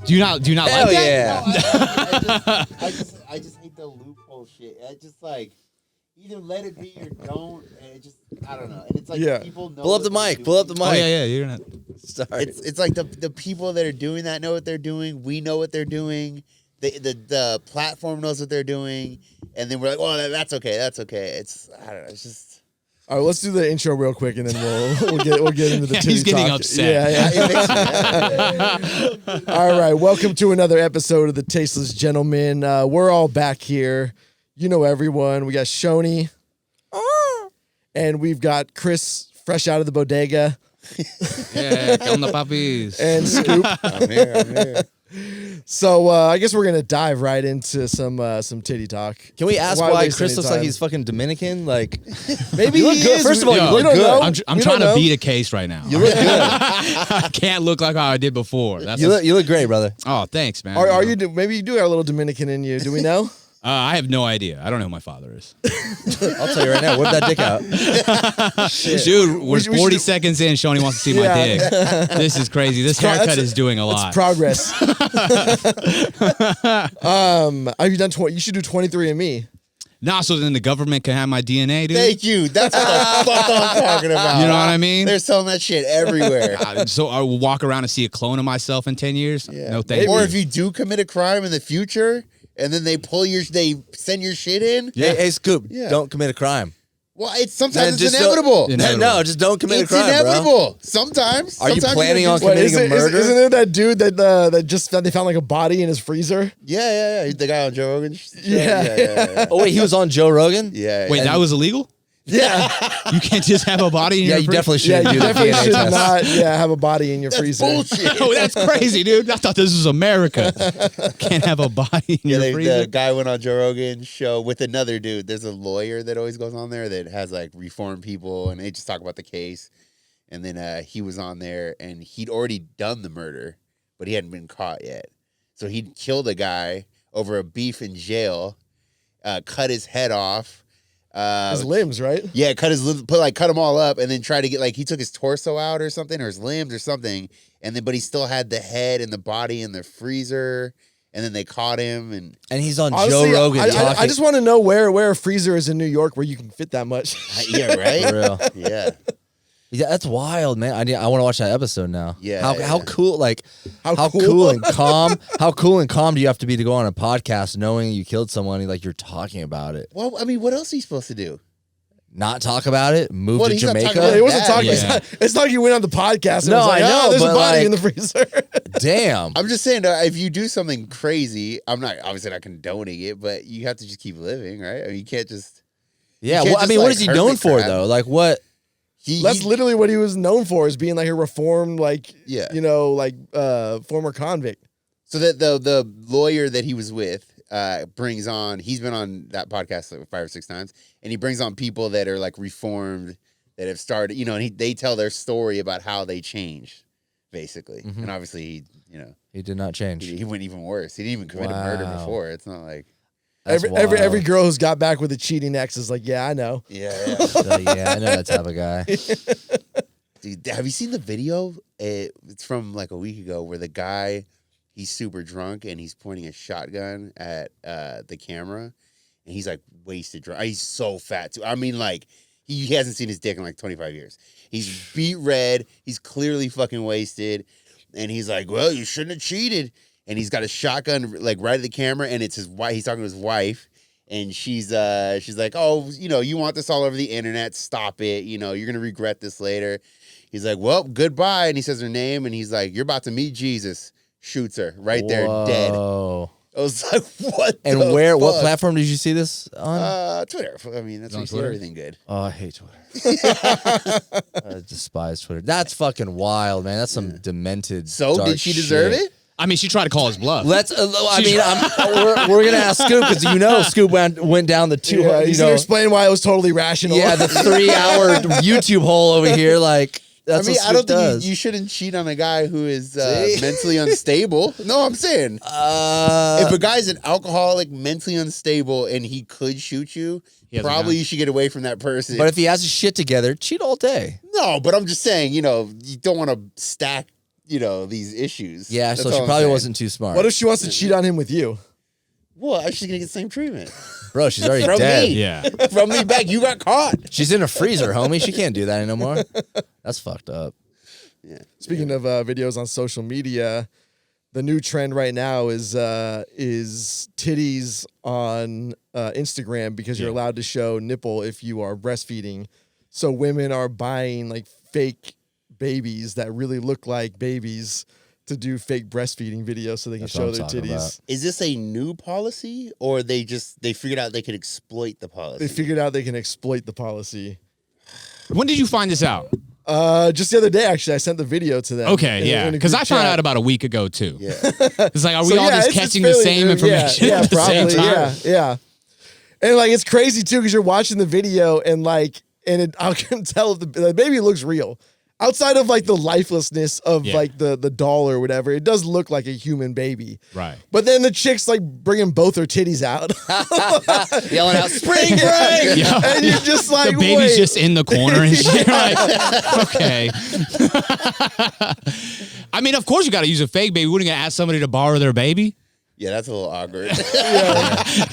Do you not Hell like that? Yeah. I just hate the loophole shit. I just like either let it be or don't. And it just I don't know. And it's like people know. Pull up the mic. Pull up the mic. Oh yeah, you're not. Sorry. It's like the people that are doing that know what they're doing. We know what they're doing. The platform knows what they're doing, and then we're like, oh, that's okay. That's okay. It's I don't know. It's just. All right, let's do the intro real quick, and then we'll get into the titty He's getting talk. upset. Yeah. All right, welcome to another episode of the Tasteless Gentlemen. We're all back here. You know everyone. We got Schoeny, and we've got Chris, fresh out of the bodega. Yeah, ¿qué onda, papis? And Scoop. I'm here. So I guess we're gonna dive right into some titty talk. Can we ask Why why waste Chris any looks time? like he's fucking Dominican? Like, Maybe you look he good. is. First of all, Yo, you look don't good. know. I'm We trying don't to know. beat a case right now. You look good. I can't look like how I did before. That's You look great, brother. Oh, thanks, man. Are you? Maybe you do have a little Dominican in you. Do we know? I have no idea. I don't know who my father is. I'll tell you right now. Whip that dick out. Dude, we're We 40 should- seconds in. Shoney wants to see my Yeah. dick. This is crazy. This haircut is doing a lot. It's progress. Have you done 20? You should do 23andMe. Nah, so then the government can have my DNA, dude. Thank you. That's what the fuck I'm talking about. You know what I mean? They're selling that shit everywhere. So I will walk around and see a clone of myself in 10 years? Yeah. No, thank you. Or if you do commit a crime in the future, and then they send your shit in. Yeah. Hey, Scoop, Yeah. don't commit a crime. Well, sometimes it's just inevitable. don't- No, just don't commit It's a crime, inevitable. Sometimes. Are you Sometimes planning on gotta do- committing a murder? Isn't it that dude that just they found like a body in his freezer? Yeah. The guy on Joe Rogan. Yeah. bro? Oh, wait, he was on Joe Rogan? Yeah. Wait, that was illegal? Yeah, You can't just have a body in Yeah, your you fridge? definitely yeah. shouldn't You do the definitely DNA should test. not. Yeah, have a body in your freezer. bullshit. Oh, that's crazy, dude. I thought this was America. Can't have a body in your freezer. The guy went on Joe Rogan's show with another dude. There's a lawyer that always goes on there that has like reformed people, and they just talk about the case. And then he was on there, and he'd already done the murder, but he hadn't been caught yet. So he'd killed a guy over a beef in jail, cut his head off. His limbs, right? Yeah, cut them all up, and then try to get he took his torso out or something, or his limbs or something, and then but he still had the head and the body in the freezer, and then they caught him, and And he's on Honestly, Joe Rogan I talking. just want to know where a freezer is in New York where you can fit that much. yeah, right, For real. yeah. Yeah, that's wild, man. I want to watch that episode now. Yeah, How yeah. cool, like How cool? cool? And calm. How cool and calm do you have to be to go on a podcast knowing you killed someone, like you're talking about it? Well, I mean, what else are you supposed to do? Not talk about it. Move Well, to he's not Jamaica. talking Yeah, about he wasn't that, talking. yeah. It's not like he went on the podcast. And No, was like, I know, oh, there's a but, body like- in the freezer. Damn. I'm just saying, if you do something crazy, I'm not obviously not condoning it, but you have to just keep living, right? I mean, you can't just. Yeah. can't Well, I just, mean, what like, is he hurt known the for crowd. though? Like what? That's literally what he was known for, is being like a reformed, Yeah. former convict. So that the lawyer that he was with brings on. He's been on that podcast like 5 or 6 times, and he brings on people that are like reformed, that have started, and they tell their story about how they changed, basically. Mhm. And obviously, He did not change. he went even worse. He didn't even commit a murder Wow. before. It's not like, That's Every wild. girl who's got back with a cheating ex is like, yeah, I know. yeah. So, yeah, I know that type of guy. Dude, have you seen the video? It's from like a week ago where the guy, he's super drunk and he's pointing a shotgun at the camera, and he's like wasted drunk. He's so fat too. I mean, like he hasn't seen his dick in like 25 years. He's beat red. He's clearly fucking wasted, and he's like, "Well, you shouldn't have cheated." And he's got a shotgun like right at the camera, and it's his wife. He's talking to his wife. And she's like, "Oh, you want this all over the internet? Stop it. You're gonna regret this later." He's like, "Well, goodbye." And he says her name, and he's like, "You're about to meet Jesus." Shoots her right there, dead. Whoa. I was like, "What?" And the what fuck? platform did you see this on? Twitter. I mean, that's On where you see Twitter? everything good. Oh, I hate Twitter. I despise Twitter. That's fucking wild, man. That's some demented. So, dark did she deserve shit. it? I mean, she tried to call his bluff. Let's. I mean, we're gonna ask Scoop because Scoop went down the 2. Yeah, he's gonna explain why it was totally rational. Yeah, the 3-hour YouTube hole over here. Like that's I mean, what I don't Scoop think does. you shouldn't cheat on a guy who is mentally unstable. No, I'm saying if a guy's an alcoholic, mentally unstable, and he could shoot you, He has a probably gun. you should get away from that person. But if he has his shit together, cheat all day. no, but I'm just saying, you don't want to stack, these issues. Yeah, That's so all she I'm probably saying. wasn't too smart. What if she wants to cheat on him with you? Well, she's gonna get the same treatment Bro, she's already From dead. me. Yeah. from me back. You got caught. She's in a freezer, homie. She can't do that anymore. That's fucked up. Yeah. Speaking of videos on social media, the new trend right now is titties on Instagram because you're allowed to show nipple if you are breastfeeding. So women are buying like fake babies that really look like babies to do fake breastfeeding videos so they can That's show what their I'm talking titties. about. Is this a new policy, or they figured out they could exploit the policy? They figured out they can exploit the policy. When did you find this out? Just the other day, actually, I sent the video to them. Okay, yeah. Because I found out about a week ago too. Yeah. It's like, are we So, all yeah, just it's catching the fairly same new. information Yeah, at the same probably. time? Yeah. And like it's crazy too because you're watching the video and I can tell if the baby looks real. Outside of like the lifelessness of like the doll or whatever, it does look like a human baby. Right. But then the chick's like bringing both her titties out, Yelling out, spring break! Yeah. and you're just like, The baby's wait. just in the corner and shit. Like, okay. I mean, of course you got to use a fake baby. Wouldn't you ask somebody to borrow their baby? Yeah, that's a little awkward.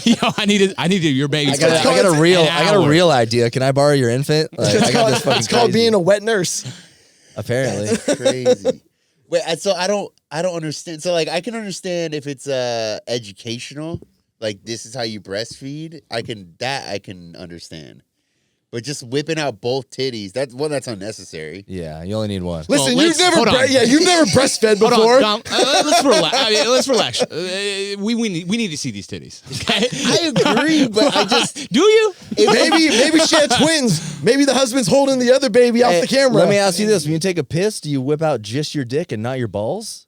Yo, I needed your baby. I got a real idea. Can I borrow your infant? Like, I got this fucking It's called crazy. being a wet nurse. Apparently. Crazy. Wait, so I don't understand. So like I can understand if it's educational, like this is how you breastfeed. I can understand. But just whipping out both titties, that's unnecessary. Yeah, you only need one. Listen, Well, you've never hold on. you've never breastfed Hold before. on, Dom, let's relax. I mean, let's relax. We need to see these titties. Okay? I agree, but I just Do you? Maybe she had twins. Maybe the husband's holding the other baby off Hey, the camera. Let me ask you this. When you take a piss, do you whip out just your dick and not your balls?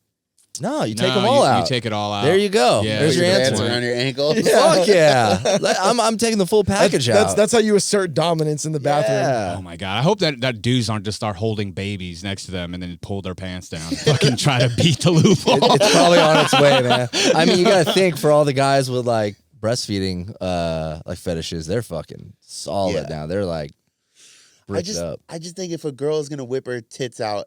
No, you take them all out. You take it all out. There you go. Yeah. There's put your your hands answer. around your ankle. Fuck yeah. I'm taking the full package out. That's how you assert dominance in the bathroom. Yeah. Oh my god! I hope that dudes aren't just start holding babies next to them and then pull their pants down, fucking try to beat the loophole. It's probably on its way, man. I mean, you got to think for all the guys with like breastfeeding like fetishes, they're fucking solid Yeah. now. They're like bricked up. I just think if a girl is gonna whip her tits out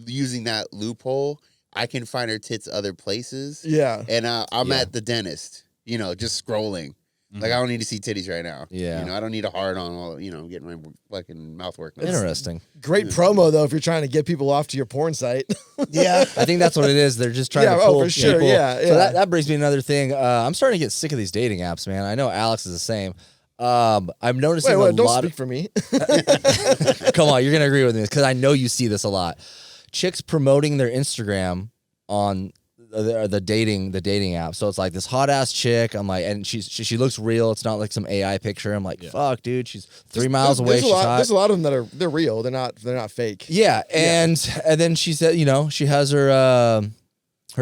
using that loophole, I can find her tits other places. Yeah. And I'm Yeah. at the dentist, just scrolling. Like I don't need to see titties right now. Yeah. I don't need a hard on while getting my fucking mouth work. Interesting. Great promo though if you're trying to get people off to your porn site. Yeah. I think that's what it is. They're just trying Yeah, to oh, pull for sure. people. Yeah, So yeah. that brings me to another thing. I'm starting to get sick of these dating apps, man. I know Alex is the same. I'm noticing Wait, a don't lot speak for me. Come on, you're gonna agree with me because I know you see this a lot. Chicks promoting their Instagram on the dating app. So it's like this hot ass chick. I'm like, and she looks real. It's not like some AI picture. I'm like, fuck, dude, she's 3 miles away. She's hot. There's a lot of them they're real. They're not fake. Yeah, and then she said, she has her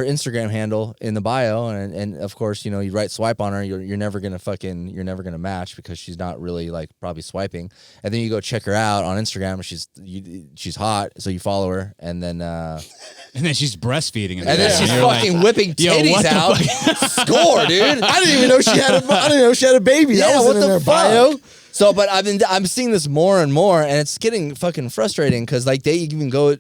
Instagram handle in the bio, and of course, you right swipe on her, you're never gonna match because she's not really like probably swiping. And then you go check her out on Instagram, and she's hot, so you follow her, and then she's breastfeeding, and then she's you're fucking whipping Yo, titties what the out. Score, dude. I didn't even know she had a baby. Yeah, That what wasn't in the her fuck? bio. So, but I'm seeing this more and more, and it's getting fucking frustrating because like they even go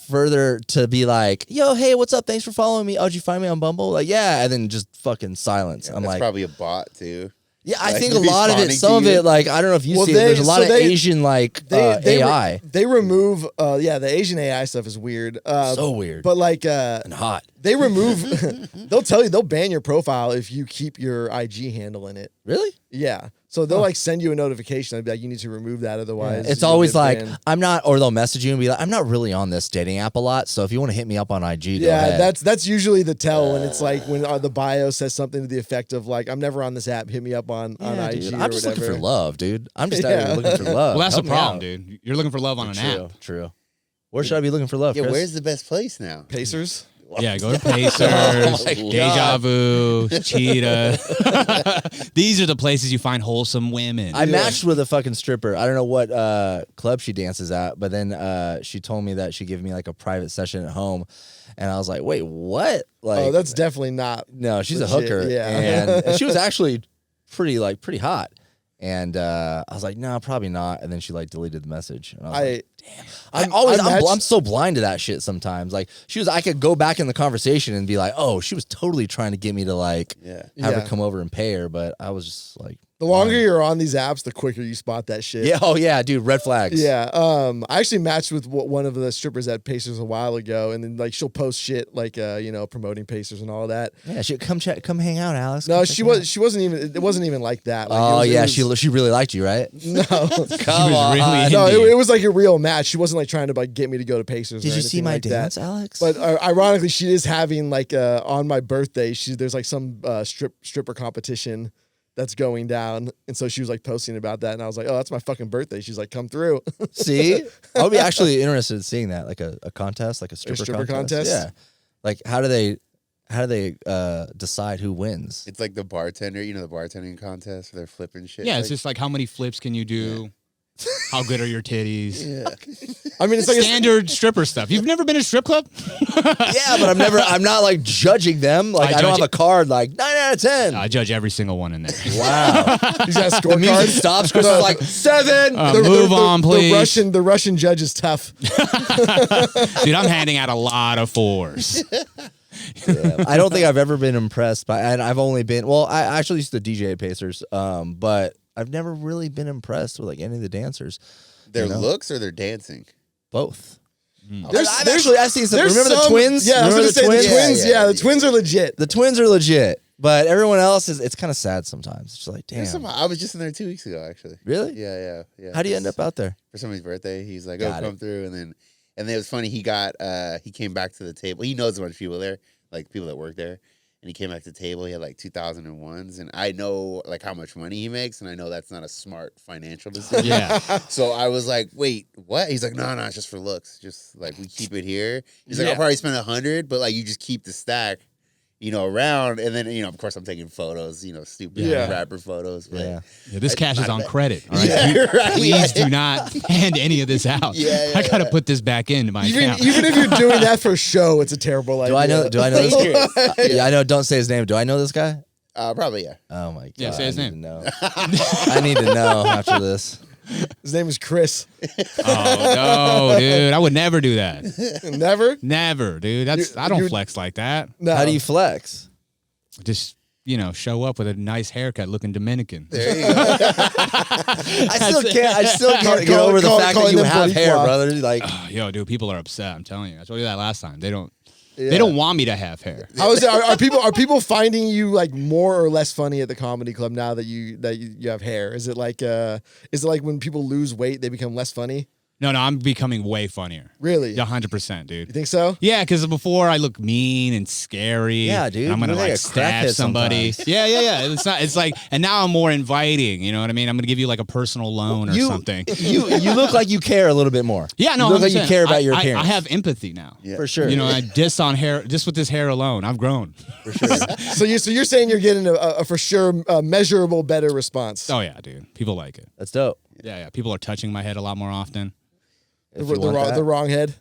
further to be like, "Yo, hey, what's up? Thanks for following me. Oh, did you find me on Bumble?" Like, yeah, and then just fucking silence. I'm That's like, probably a bot too. yeah, I like, think a lot of it, responding some to of you. it, like I don't know if you Well, see it. There's a lot of they- Asian like AI, They remove the Asian AI stuff is weird. so weird, But like and hot. they remove they'll ban your profile if you keep your IG handle in it. Really? Yeah. So they'll like send you a notification. I'd be like, you need to remove that, otherwise It's you'll always get like banned. I'm not, or they'll message you and be like, I'm not really on this dating app a lot. So if you want to hit me up on IG, go yeah, ahead. that's usually the tell when it's like when the bio says something to the effect of like, I'm never on this app. Hit me up on Yeah, IG dude, or I'm just whatever. looking for love, dude. I'm just out Yeah. here looking for love. Well, that's Help the me problem, out. dude. You're looking for love on an app. True. Where should I be looking for love? Yeah, Chris? where's the best place now? Pacers. Yeah, go to Pacers, my Deja God. Vu, Cheetah. These are the places you find wholesome women. I matched with a fucking stripper. I don't know what club she dances at, but then she told me that she'd give me like a private session at home, and I was like, "Wait, what?" Like, Oh, that's definitely not. no, she's a legit, hooker, yeah. and she was actually pretty hot. And I was like, "No, probably not." And then she like deleted the message. And I was like, I'm so blind to that shit sometimes. Like I could go back in the conversation and be like, oh, she was totally trying to get me to like have her come over and pay her, but I was just like, the longer you're on these apps, the quicker you spot that shit. yeah, oh yeah, dude, red flags. Yeah, I actually matched with one of the strippers at Pacers a while ago, and then like she'll post shit like promoting Pacers and all that. Yeah, she come hang out, Alex. No, she wasn't even. It wasn't even like that. Like, she really liked you, right? No, Come on. really no, it was like a real match. She wasn't like trying to like get me to go to Pacers. Did or you see anything my like dance, that. Alex? But ironically, she is having like on my birthday. There's like some stripper competition that's going down, and so she was like posting about that, and I was like, oh, that's my fucking birthday. She's like, come through. See, I would be actually interested in seeing that, like a contest, like a stripper contest. Yeah, like how do they decide who wins? It's like the bartender, the bartending contest where they're flipping shit. Yeah, it's just like how many flips can you do? Yeah. How good are your titties? Yeah. I mean, it's like standard stripper stuff. You've never been to a strip club? Yeah, but I'm not like judging them. Like I don't have a card like 9 out of 10. I judge every single one in there. Wow. He's got a The music scorecard. stops. Chris is like 7. Move on, please. The Russian judge is tough. Dude, I'm handing out a lot of 4s. Yeah, I don't think I've ever been impressed by, and I've only been, I actually used to DJ at Pacers, but I've never really been impressed with like any of the dancers. Their looks or their dancing? Both. I've seen some. Remember the twins? Yeah, I was remember going to say the twins. Yeah, the twins are legit. The twins are legit, but everyone else it's kind of sad sometimes. It's just like, damn. I was just in there 2 weeks ago, actually. Really? Yeah. How do you end up out there? For somebody's birthday, he's like, come through, and then it was funny. He came back to the table. He knows a bunch of people there, like people that work there. And he came back to the table. He had like 2001s, and I know like how much money he makes, and I know that's not a smart financial decision. Yeah. So I was like, "Wait, what?" He's like, "No, it's just for looks. Just like we keep it here." He's like, "I'll probably spend 100, but like you just keep the stack, around." And then of course, I'm taking photos, stupid rapper photos. But Yeah. This cash is on credit. All right? Yeah, right. Please do not hand any of this out. I got to put this back into my account. Even if you're doing that for show, it's a terrible idea. Do I know this guy? Yeah, I know. Don't say his name. Do I know this guy? Probably, yeah. Oh my god. Yeah, say his name. I need to know after this. His name is Chris. Oh no, dude! I would never do that. Never, dude. I don't flex like that. No. How do you flex? Just show up with a nice haircut, looking Dominican. There you go. I still can't get over the fact that you have hair, brother. Like, yo, dude, people are upset. I'm telling you. I told you that last time. They don't want me to have hair. How is it? Are people finding you like more or less funny at the comedy club now that you have hair? Is it like when people lose weight they become less funny? No, I'm becoming way funnier. Really? 100%, dude. You think so? Yeah, because before I look mean and scary. Yeah, dude. And I'm gonna You're like a stab crackhead somebody. sometimes. Yeah. It's like, and now I'm more inviting. You know what I mean? I'm gonna give you like a personal loan or something. You look like you care a little bit more. Yeah, no, you look like you 100%. care about your appearance. I have empathy now. Yeah. For sure. I diss on hair just with this hair alone. I've grown. For sure. So you're saying you're getting a for sure measurable better response. Oh yeah, dude. People like it. That's dope. Yeah. People are touching my head a lot more often. The wrong head.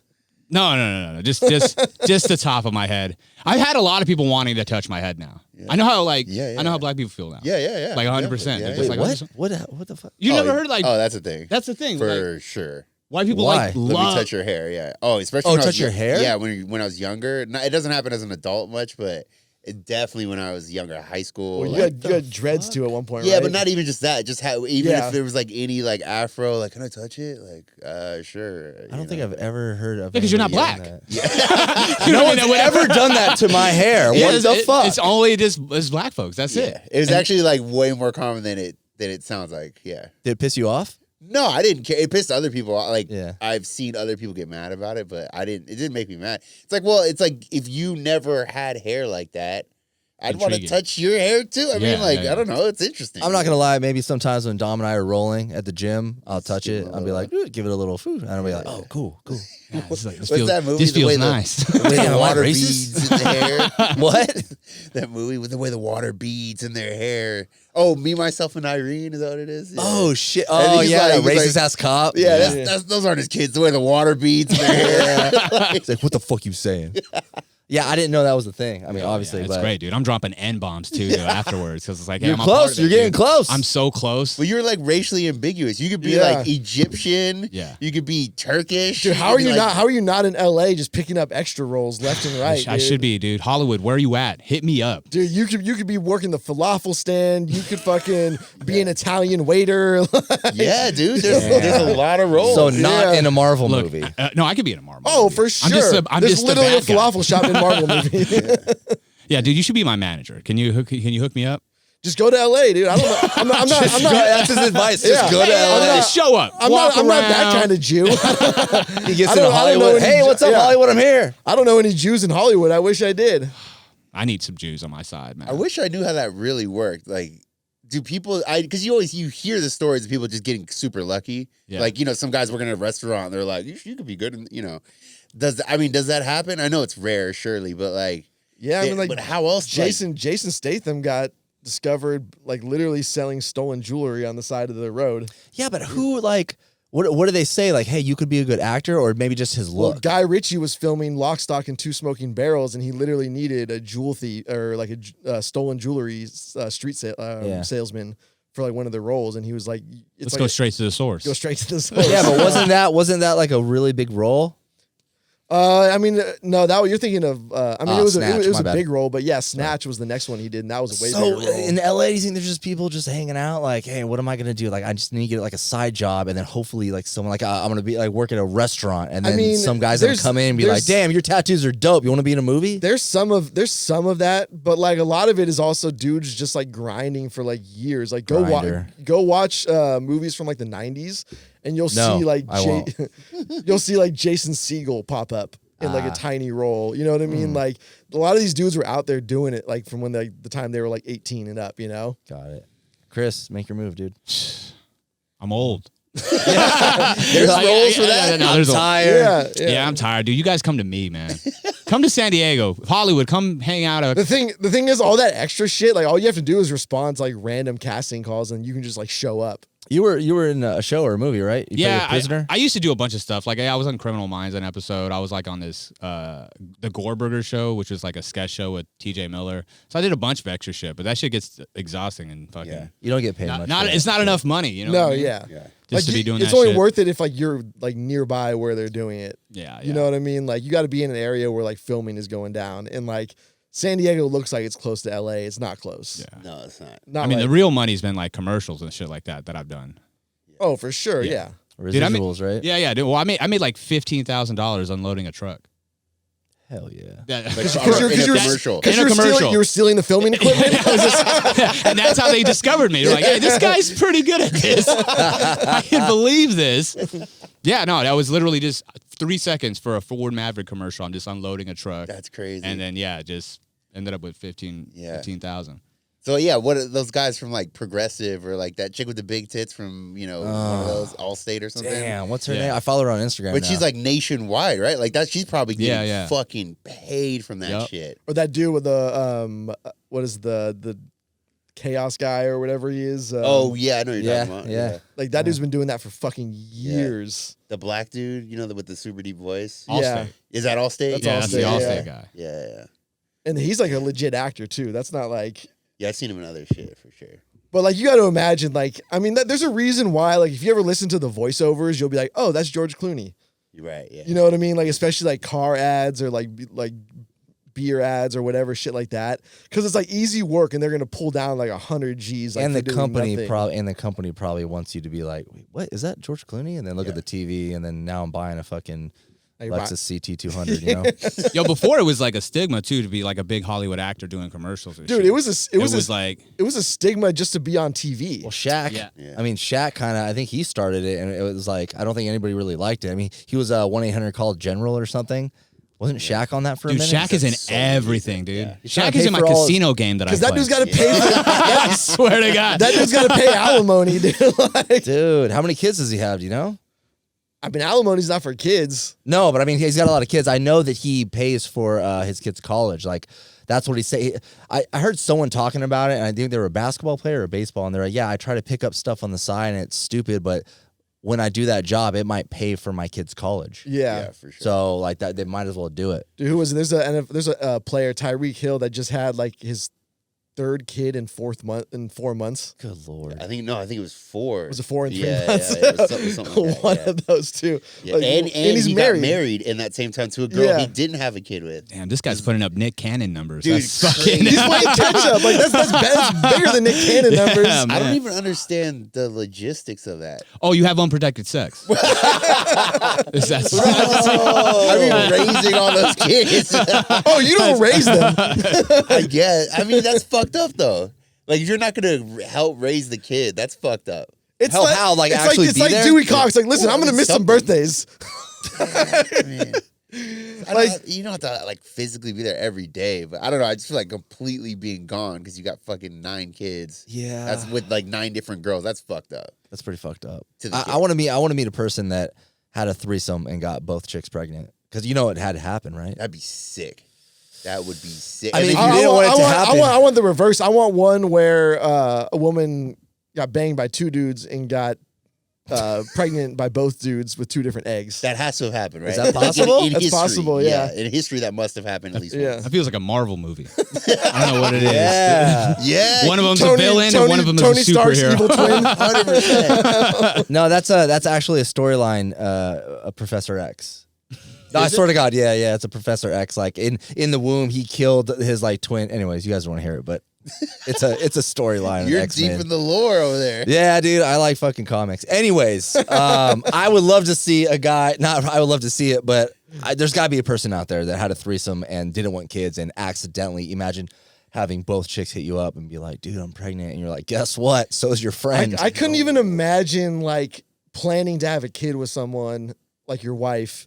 No. Just the top of my head. I've had a lot of people wanting to touch my head now. Yeah. I know how I know how black people feel now. Yeah. Like 100%. Yeah, Just Wait, like, what the fuck? You never heard like? Oh, that's a thing. That's the thing. For sure. Why people Why? like Let love? me touch your hair. Yeah. Oh, especially when I was touch your hair? Yeah, when I was younger. It doesn't happen as an adult much, but it definitely when I was younger, high school. Well, like, you had dreads too at one point. yeah, right? but not even just that. Just how even if there was like any like afro, like can I touch it? Like, sure. I don't think I've ever heard of. because you're not anybody black. doing that. No one's ever done that to my hair. Yeah, What the fuck? It's only just black folks. That's it. It was actually like way more common than it sounds like. Yeah. Did it piss you off? No, I didn't care. It pissed other people off. Like, Yeah. I've seen other people get mad about it, but it didn't make me mad. It's like if you never had hair like that, I'd want to Intriguing. touch your hair too. I mean, Yeah. I don't know. It's interesting. I'm not gonna lie. Maybe sometimes when Dom and I are rolling at the gym, I'll touch it. I'll be like, "Ooh," give it a little food, and I'll be like, "Oh, cool." Yeah, this What's feels, that movie? This The feels way nice. The way Damn, the am I water racist? beads in the hair. What? That movie with the way the water beads in their hair. Oh, Me, Myself, and Irene. Is that what it is? Yeah. Oh shit! And Oh he's yeah, like- that he's racist like- ass cop. Yeah, those aren't his kids. The way the water beads in their hair. It's like, what the fuck you saying? Yeah, I didn't know that was the thing. I mean, obviously, it's but great, dude. I'm dropping N-bombs too though, afterwards because it's like, hey, you're I'm a part close. of it, You're getting dude. close. I'm so close. But you're like racially ambiguous. You could be like Egyptian. Yeah. You could be Turkish. Dude, how are you not? How are you not in LA just picking up extra roles left and right? I should be, dude. Hollywood, where are you at? Hit me up, dude. You could be working the falafel stand. You could fucking be an Italian waiter. Yeah, dude. There's a lot of roles. So not in a Marvel movie. No, I could be in a Marvel. Oh, movie. for sure. There's literally a falafel shop in Marvel movie. Yeah, dude, you should be my manager. Can you hook me up? Just go to LA, dude. I don't know. I'm not. That's his advice. Just go to LA. Show up. I'm not that kind of Jew. He gets into Hollywood. Hey, what's up, Hollywood? I'm here. I don't know any Jews in Hollywood. I wish I did. I need some Jews on my side, man. I wish I knew how that really worked. Like, do people? Because you hear the stories of people just getting super lucky. Yeah. Like, some guys working at a restaurant. And they're like, you could be good. And does that happen? I know it's rare, surely, but like. Yeah, I mean, like, but how else? Jason Statham got discovered like literally selling stolen jewelry on the side of the road. Yeah, but who what do they say? Like, hey, you could be a good actor, or maybe just his look. Well, Guy Ritchie was filming Lock, Stock, and Two Smoking Barrels, and he literally needed a jewel thief or like a stolen jewelry street salesman for like one of the roles, and he was like, "Let's go straight to the source." Go straight to the source. Yeah, but wasn't that like a really big role? I mean, no, that you're thinking of. I mean, it was a bad. big role, but yeah, Snatch was the next one he did, and that was a way bigger role. So in LA, do you think there's just people just hanging out? Like, hey, what am I gonna do? Like, I just need to get like a side job, and then hopefully, like, someone like I'm gonna be like work at a restaurant, and then some guys gonna come in and be like, damn, your tattoos are dope. You want to be in a movie? There's some of that, but like a lot of it is also dudes just like grinding for like years. Like go watch movies from like the 90s, and you'll see like you'll see like Jason Segel pop up in like a tiny role. You know what I mean? Like a lot of these dudes were out there doing it like from when the time they were like 18 and up, Got it. Chris, make your move, dude. I'm old. There's roles for that. I'm tired. Yeah, I'm tired, dude. You guys come to me, man. Come to San Diego, Hollywood. Come hang out. The thing is, all that extra shit, like all you have to do is respond to like random casting calls, and you can just like show up. You were in a show or a movie, right? You played a prisoner? I used to do a bunch of stuff. Like I was on Criminal Minds, an episode. I was like on this the Goreburger show, which was like a sketch show with TJ Miller. So I did a bunch of extra shit, but that shit gets exhausting and fucking. Yeah. You don't get paid much. It's not enough money, No, what I mean? yeah. Just like, to be doing it's that only shit. worth it if like you're like nearby where they're doing it. Yeah. You know what I mean? Like you got to be in an area where like filming is going down, and like San Diego looks like it's close to LA. It's not close. Yeah. No, it's not. I mean, the real money's been like commercials and shit like that I've done. Oh, for sure, yeah. Residuals, right? Yeah, dude. Well, I made like $15,000 unloading a truck. Hell yeah. Because you were stealing the filming equipment. And that's how they discovered me. They're like, hey, this guy's pretty good at this. I can't believe this. Yeah, no, that was literally just 3 seconds for a Ford Maverick commercial. I'm just unloading a truck. That's crazy. And then, just ended up with 15,000. So yeah, what are those guys from like Progressive or like that chick with the big tits from one of those Allstate or something? Damn, what's her name? I follow her on Instagram. But she's like nationwide, right? Like that, she's probably getting fucking paid from that shit. Or that dude with the what is the chaos guy or whatever he is? I know what you're talking about. Yeah. Like that dude's been doing that for fucking years. The black dude, with the super deep voice. Allstate. Is that Allstate? That's the Allstate guy. Yeah. And he's like a legit actor too. That's not like. Yeah, I've seen him in other shit for sure. But like, you got to imagine, like, I mean, there's a reason why, like, if you ever listen to the voiceovers, you'll be like, oh, that's George Clooney. You're right. Yeah. You know what I mean? Like, especially like car ads or like beer ads or whatever shit like that, because it's like easy work, and they're gonna pull down like 100 G's. Like, and the company probably wants you to be like, wait, what is that George Clooney? And then look at the TV, and then now I'm buying a fucking Lexus CT200. Yo, before it was like a stigma too to be like a big Hollywood actor doing commercials. And dude, shit. it was a stigma just to be on TV. Well, Shaq. Yeah. I mean, Shaq kind of. I think he started it, and it was like I don't think anybody really liked it. I mean, he was 1-800 General or something. Wasn't Shaq on that for a minute? Shaq is in everything, dude. Yeah. Shaq is in my casino game that I play. Because that dude's got to pay for I swear to God. That dude's got to pay alimony, dude. Dude, how many kids does he have? Do you know? I mean, alimony's not for kids. No, but I mean, he's got a lot of kids. I know that he pays for his kids' college. Like, that's what he say. I heard someone talking about it, and I think they were a basketball player or baseball, and they're like, yeah, I try to pick up stuff on the side, and it's stupid, but when I do that job, it might pay for my kid's college. Yeah. for sure. So like that, they might as well do it. Dude, who was there's a player, Tyreek Hill, that just had like his third kid in 4 months. Good Lord. I think it was 4. Was it 4 and 3 Yeah, months? yeah, it was something like that, One yeah. of those two. Yeah. Like, and he's he married. got married in that same time to a girl Yeah. he didn't have a kid with. Damn, this guy's putting up Nick Cannon numbers. Dude, That's fucking. crazy. He's playing catch up. Like that's bigger than Nick Cannon Yeah, numbers. man. I don't even understand the logistics of that. Oh, you have unprotected sex. Is that I mean, raising all those kids. Oh, you don't raise them. I guess. I mean, that's fucked up though. Like, if you're not gonna help raise the kid, that's fucked up. It's Hell, how, like, it's actually it's be like there? Dewey Cox. Like, listen, Well, I'm gonna it's miss some something. birthdays. I mean, Like- you don't have to like physically be there every day, but I don't know. I just feel like completely being gone because you got fucking 9 kids. Yeah. That's with like 9 different girls. That's fucked up. That's pretty fucked up. To the kid. I want to meet a person that had a threesome and got both chicks pregnant. Because you know it had to happen, right? That'd be sick. That would be sick. I mean, And if then you didn't want it to happen. I want the reverse. I want one where a woman got banged by 2 dudes and got pregnant by both dudes with 2 different eggs. that has to have happened, right? Is that possible? In That's history, possible, yeah. In history, that must have happened at least Yeah. once. That feels like a Marvel movie. I don't know what it is. Yeah. Yeah. One of them's a villain and one of them Tony is a Stark's superhero. evil twin. 100%. No, that's actually a storyline. A Professor X. No, I swear to God, yeah, it's a Professor X. Like in the womb, he killed his like twin. Anyways, you guys don't want to hear it, but it's a storyline. You're X-Men. deep in the lore over there. Yeah, dude, I like fucking comics. Anyways, I would love to see a guy. Not, I would love to see it, but there's got to be a person out there that had a threesome and didn't want kids and accidentally imagine having both chicks hit you up and be like, "Dude, I'm pregnant," and you're like, "Guess what? So is your friend." I couldn't even imagine like planning to have a kid with someone like your wife,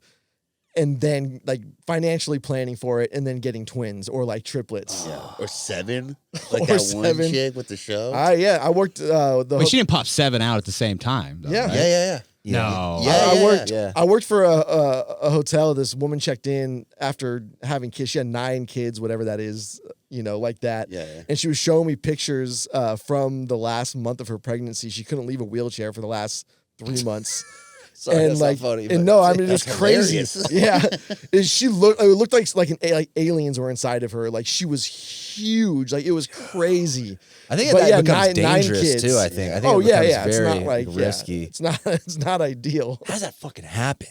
and then like financially planning for it, and then getting twins or like triplets. Yeah. Or 7. Like Or that 7. one chick with the show. I worked the. But she didn't pop 7 out at the same time. Though, Yeah. right? Yeah. No. Yeah. I worked. yeah. I worked for a hotel. This woman checked in after having kids. She had 9 kids, whatever that is, like that. Yeah. And she was showing me pictures from the last month of her pregnancy. She couldn't leave a wheelchair for the last 3 months. Sorry, And that's like, not funny. and but- no, I mean it's That's crazy. hilarious. Yeah, it looked like aliens were inside of her. Like she was huge. Like it was crazy. I think But that yeah, becomes 9 dangerous kids. too. I think. Oh it yeah, becomes yeah. It's very not like risky. Yeah, it's not ideal. How does that fucking happen?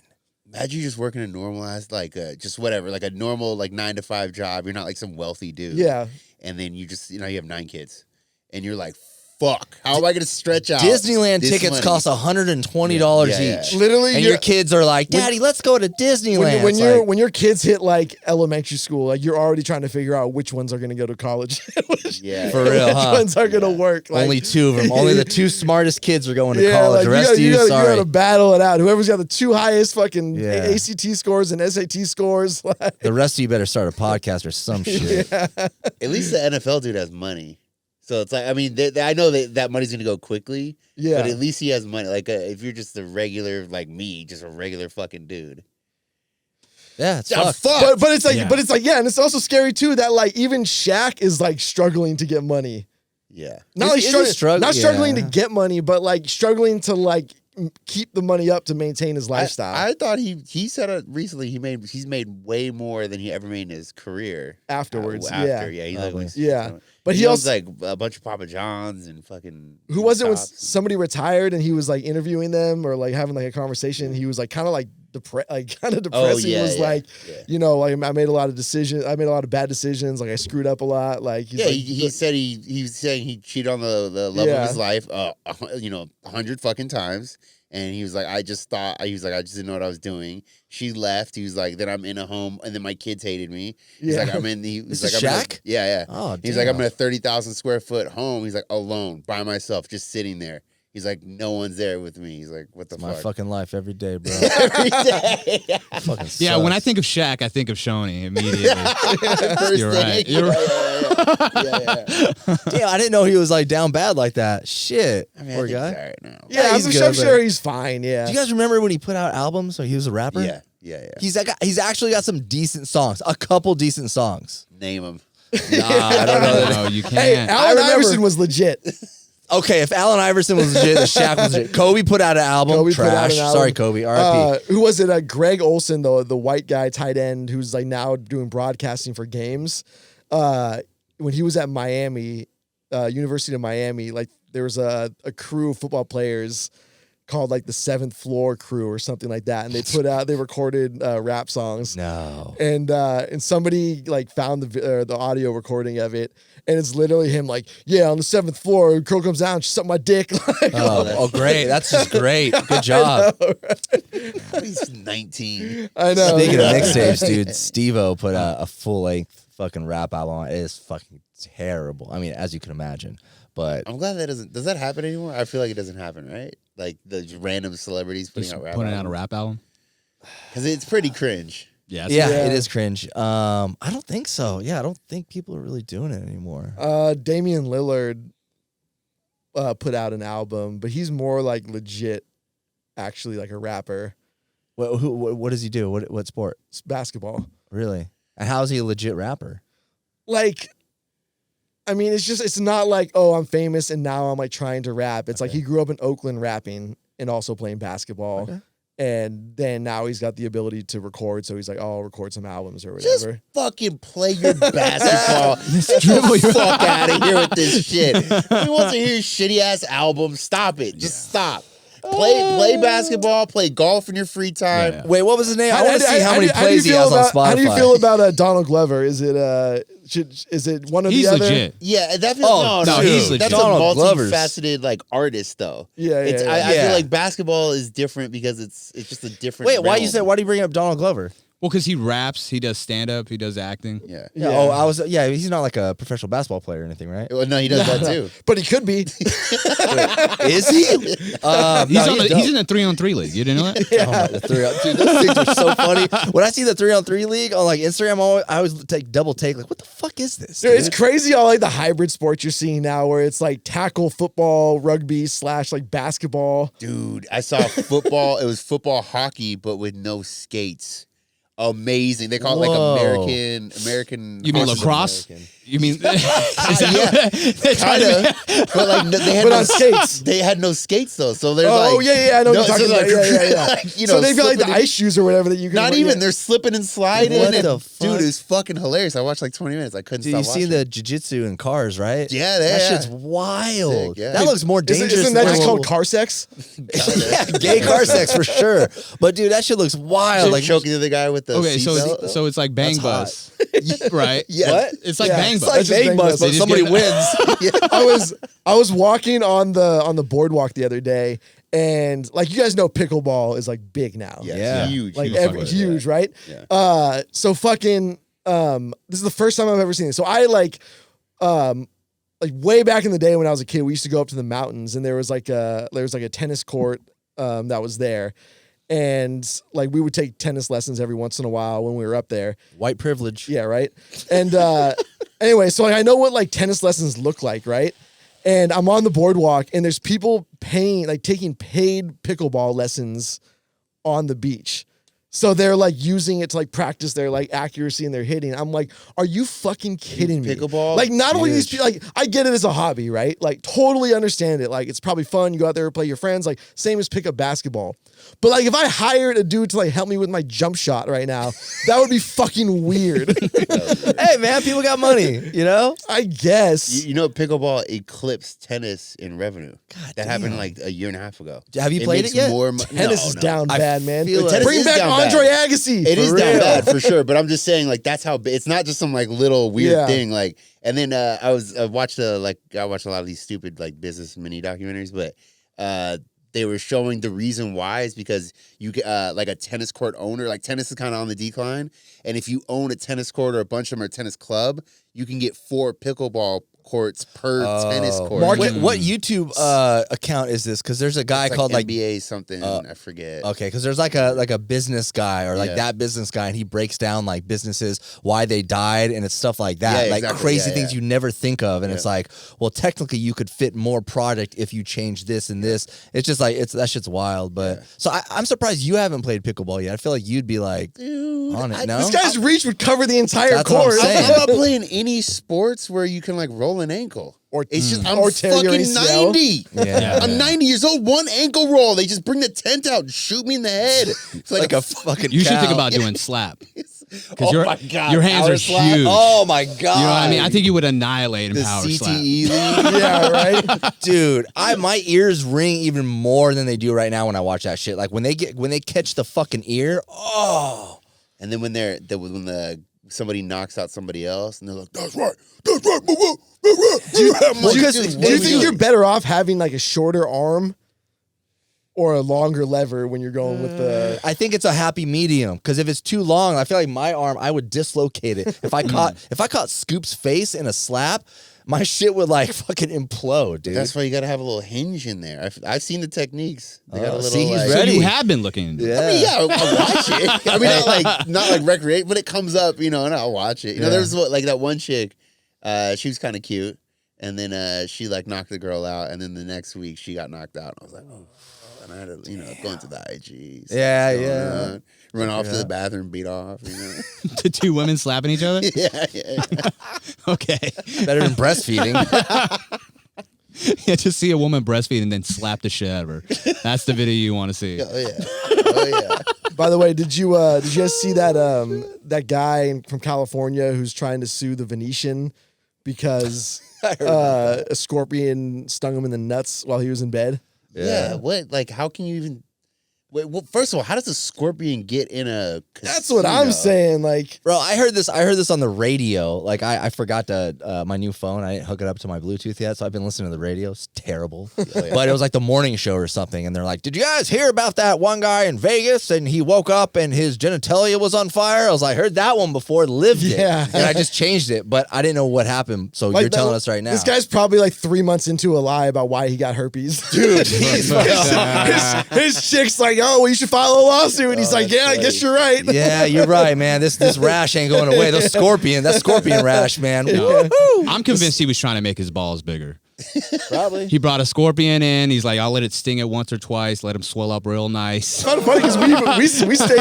Imagine you just working a normal ass, like just whatever, like a normal like 9 to 5 job. You're not like some wealthy dude. Yeah, And then you just, you have 9 kids, and you're like, fuck, how am I gonna stretch out? Disneyland this tickets money? cost $120 Yeah, yeah. each. literally. And your kids are like, "Daddy, let's go to Disneyland." When your kids hit like elementary school, like you're already trying to figure out which ones are going to go to college, which, Yeah. For real, which huh? ones are going to work. Like, only 2 of them. Only the 2 smartest kids are going to yeah, college. like The rest of you, you sorry. gotta battle it out. Whoever's got the 2 highest fucking Yeah. ACT scores and SAT scores. Like, The rest of you better start a podcast or some shit. At least the NFL dude has money. So it's like, I mean, I know that money's going to go quickly, yeah, but at least he has money. Like, if you're just a regular, like me, just a regular fucking dude. Yeah, it's I'm fucked. fucked. but it's like, Yeah. yeah, and it's also scary too that like even Shaq is like struggling to get money. Yeah. Not Is- like is he struggling, struggling? not struggling Yeah. to get money, but like struggling to like keep the money up to maintain his lifestyle. I thought he said it recently. He's made way more than he ever made in his career Afterwards, After, yeah. He's Probably. like, Yeah. But he he owns also like a bunch of Papa John's and fucking. who was it when shops. somebody retired and he was like interviewing them or like having like a conversation. He was like kind of like depressing. yeah, Was yeah, like, yeah. like I made a lot of decisions. I made a lot of bad decisions. Like I screwed up a lot. Like he's Yeah, like, he said he was saying he cheated on the love Yeah. of his life, 100 fucking times. And he was like, I just didn't know what I was doing. She left. He was like, then I'm in a home, and then my kids hated me. He's Yeah. like, I'm in the. He's This like, is I'm in a- Shaq? yeah. Oh, He's like, I'm damn. in a 30,000 square foot home. He's like, alone, by myself, just sitting there. He's like, no one's there with me. He's like, what the My fuck? fucking life every day, bro. Every day. Fucking Yeah, when I sucks. think of Shaq, I think of Schoeny immediately. First You're thing. right. You're Yeah. Damn, I didn't know he was like down bad like that. Shit, I mean, poor I think guy. he's all right now. yeah, he's I'm good, sure but- he's fine. Yeah. Do you guys remember when he put out albums? So he was a rapper. Yeah. He's actually got some decent songs. A couple decent songs. Name him. Nah, I don't know. No, you Hey, can't. Allen remember- Iverson was legit. Okay, if Allen Iverson was legit, the Shaq was legit. Kobe put out an album. Kobe Trash. put out an album. Sorry, Kobe. R.I.P. Who was it? Greg Olson, the white guy, tight end, who's like now doing broadcasting for games. When he was at Miami, University of Miami, like there was a crew of football players called like the 7th Floor Crew or something like that, and they recorded rap songs. No. And somebody like found the audio recording of it, and it's literally him like, yeah, on the 7th floor, a girl comes down, she sucked my dick. Like, Oh, great. That's just great. Good job. He's 19. I know. Speaking of mixtapes, dude, Steve-O put out a full-length fucking rap album. It is fucking terrible. I mean, as you can imagine. But I'm glad that does that happen anymore? I feel like it doesn't happen, right? Like the random celebrities putting out a rap album. Because it's pretty cringe. Yeah, it is cringe. I don't think so. Yeah, I don't think people are really doing it anymore. Damian Lillard put out an album, but he's more like legit, actually like a rapper. What does he do? What sport? It's basketball. Really? And how is he a legit rapper? Like, I mean, it's not like, oh, I'm famous and now I'm like trying to rap. It's like he grew up in Oakland rapping and also playing basketball. Okay. And then now he's got the ability to record, so he's like, oh, I'll record some albums or whatever. Just fucking play your basketball. Get the fuck out of here with this shit. If he wants to hear your shitty ass album, stop it. Just stop. Play basketball, play golf in your free time. Yeah. Wait, what was his name? I want to see how many plays he has on Spotify. How do you feel about Donald Glover? Is it one of the other? He's legit. Yeah, that feels no, he's legit. That's Donald a multifaceted like artist though. Yeah, I feel like basketball is different because it's just a different. Wait, why do you bring up Donald Glover? Well, because he raps, he does stand up, he does acting. Yeah. Oh, he's not like a professional basketball player or anything, right? Well, no, he does that too. But he could be. Is he? He's in the 3-on-3 league. You didn't know that? Yeah. The 3-on-3. Dude, those things are so funny. When I see the 3-on-3 league on like Instagram, I always double take like, what the fuck is this? Dude, it's crazy all like the hybrid sports you're seeing now, where it's like tackle football, rugby / like basketball. Dude, I saw football. It was football hockey, but with no skates. Amazing. They call it like American. You mean lacrosse? American. You mean? Kind of. But like they had no skates. They had no skates though. So they're like, oh yeah, I know what you're talking about. Yeah. Like, so they've got like the ice shoes or whatever that you can. Not even. They're slipping and sliding. What the fuck? Dude, it was fucking hilarious. I watched like 20 minutes. I couldn't stop watching. You see the jiu-jitsu in cars, right? Yeah, that shit's wild. Sick, yeah. That looks more dangerous. Isn't that just called car sex? Yeah, gay car sex for sure. But dude, that shit looks wild. Like choking the other guy with the seatbelt. So it's like Bang Bus, right? Yeah. What? It's like Bang Bus. It's like Bang Bus, but somebody wins. I was walking on the boardwalk the other day, and like you guys know, pickleball is like big now. Yeah. Huge. Like huge, right? Yeah. So fucking this is the first time I've ever seen it. So I like way back in the day when I was a kid, we used to go up to the mountains, and there was like a tennis court that was there. And like we would take tennis lessons every once in a while when we were up there. White privilege. Yeah, right. And anyway, so like, I know what like tennis lessons look like, right? And I'm on the boardwalk, and there's people taking paid pickleball lessons on the beach. So they're like using it to like practice their like accuracy and their hitting. I'm like, are you fucking kidding me? Pickleball? Like not only these people, like I get it as a hobby, right? Like totally understand it. Like it's probably fun. You go out there and play your friends. Like same as pick up basketball. But like if I hired a dude to like help me with my jump shot right now, that would be fucking weird. Hey man, people got money, you know? I guess. You know, pickleball eclipsed tennis in revenue. God that damn. happened like a year and a half ago. Have you played it yet? Tennis is down bad, man. Like Bring back Andre Agassi. It is down bad for sure, but I'm just saying like that's how it's not just some like little weird thing like. And then I watched a lot of these stupid like business mini documentaries, but they were showing the reason why is because you like a tennis court owner, like tennis is kind of on the decline, and if you own a tennis court or a bunch of them or a tennis club, you can get 4 pickleball courts per tennis court. What YouTube account is this? Because there's a guy called like NBA something. I forget. Okay, because there's like a business guy or like that business guy, and he breaks down like businesses, why they died, and it's stuff like that, Yeah, like exactly. crazy things you never think of, and it's like, well, technically you could fit more product if you change this and this. It's just like that shit's wild. But so I'm surprised you haven't played pickleball yet. I feel like you'd be like on it. No, this guy's reach would cover the entire That's what I'm court. saying. I'm not playing any sports where you can like roll an ankle. or It's just I'm or tear your fucking ACL. 90. Yeah. I'm 90 years old. One ankle roll. They just bring the tent out and shoot me in the head. It's Like a fucking You should think cow. about doing slap. Because Oh my God, your hands power are slap? huge. Oh my god! You know what I mean? I think you would annihilate in the power CTE slap. league. Yeah, right. Dude, my ears ring even more than they do right now when I watch that shit. Like when they catch the fucking ear, oh. And then when somebody knocks out somebody else, and they're like, "That's right, that's right." Woo, woo, woo, woo. Do you What think you're better off having like a shorter arm or a longer lever when you're going with the? I think it's a happy medium because if it's too long, I feel like my arm, I would dislocate it. If I caught Scoop's face in a slap, my shit would like fucking implode, dude. That's why you got to have a little hinge in there. I've seen the techniques. They got a little. see, he's like, So ready. you have been looking into it. Yeah. I mean, yeah, I'll watch it. I mean, not like recreate, but it comes up, and I'll watch it. There's like that one chick. She was kind of cute, and then she like knocked the girl out, and then the next week she got knocked out. I was like, oh. And I had to, go into the IG. Yeah. Run off to the bathroom, beat off. The two women slapping each other? Yeah. Okay. Better than breastfeeding. Yeah, just see a woman breastfeeding and then slap the shit out of her. That's the video you want to see. Oh yeah. By the way, did you guys see that guy from California who's trying to sue the Venetian because a scorpion stung him in the nuts while he was in bed? Yeah. What? Like, how can you even? Wait, well, first of all, how does a scorpion get in a casino? That's what I'm saying. Like, Bro, I heard this on the radio. Like I forgot to my new phone. I didn't hook it up to my Bluetooth yet, so I've been listening to the radio. It's terrible. But it was like the morning show or something, and they're like, "Did you guys hear about that one guy in Vegas and he woke up and his genitalia was on fire?" I was like, "Heard that one before, lived it." Yeah. And I just changed it, but I didn't know what happened. So like you're telling us right now. This guy's probably like 3 months into a lie about why he got herpes. dude. his chick's like, "Oh, well, you should file a lawsuit," and he's like, "Yeah, I guess you're right." Yeah, you're right, man. This rash ain't going away. That scorpion rash, man. Woo-hoo. I'm convinced he was trying to make his balls bigger. Probably. He brought a scorpion in. He's like, I'll let it sting it once or twice, let him swell up real nice. It's kind of funny because we stayed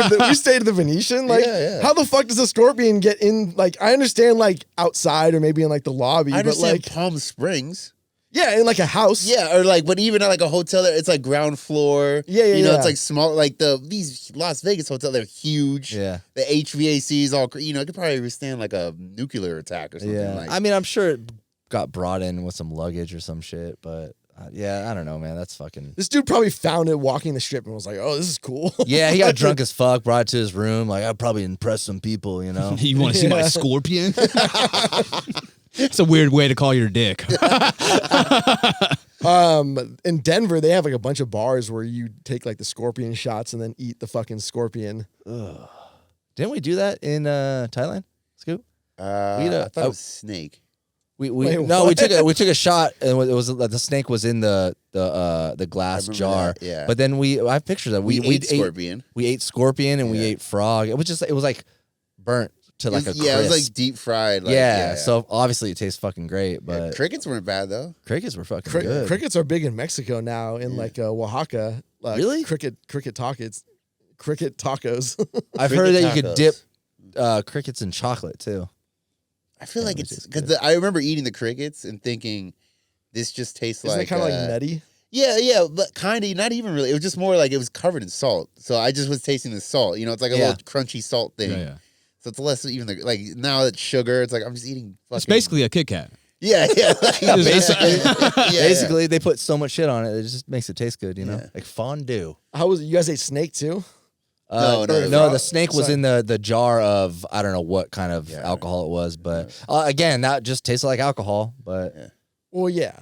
at the Venetian. Like, how the fuck does a scorpion get in? Like, I understand like outside or maybe in like the lobby, I but understand like, Palm Springs. yeah, in like a house. Yeah, or like, but even at like a hotel, it's like ground floor. Yeah. It's like small. Like these Las Vegas hotels, they're huge. Yeah. The HVAC is all. It could probably withstand like a nuclear attack or something. Yeah. Like. I mean, I'm sure it got brought in with some luggage or some shit, but yeah, I don't know, man. That's fucking. This dude probably found it walking the strip and was like, "Oh, this is cool." Yeah, he got drunk as fuck, brought it to his room. Like, I'd probably impress some people, you know? You want to see my scorpion? It's a weird way to call your dick. In Denver, they have like a bunch of bars where you take like the scorpion shots and then eat the fucking scorpion. Didn't we do that in Thailand, Scoop? I thought it was snake. We Wait, no, what? we took a shot, and it was the snake was in the glass I remember jar. that, yeah. But then I have pictures of it. We ate scorpion. We ate scorpion and we Yeah. ate frog. It was like burnt to like a crisp. it was like deep fried. Like, yeah, so obviously it tastes fucking great, but crickets weren't bad though. crickets were fucking good. Crickets are big in Mexico now, in like Oaxaca. Like, Really? Cricket tacos. Cricket tacos. I've heard that Cricket you could tacos. dip crickets in chocolate too. I feel like Yeah, it's it tastes because I remember eating the crickets and thinking, this just tastes Isn't like it kind of like nutty? Yeah, but kind of not even really. It was just more like it was covered in salt. So I just was tasting the salt. It's like a little crunchy salt thing. Yeah. So it's less even like now it's sugar. It's like I'm just eating. Fucking, It's basically a Kit Kat. yeah. Basically, they put so much shit on it, it just makes it taste good, Yeah. like fondue. How was it? You guys ate snake too? No. The snake was Sorry. in the jar of I don't know what kind of Yeah. alcohol it was, but again, that just tastes like alcohol. But Well, yeah.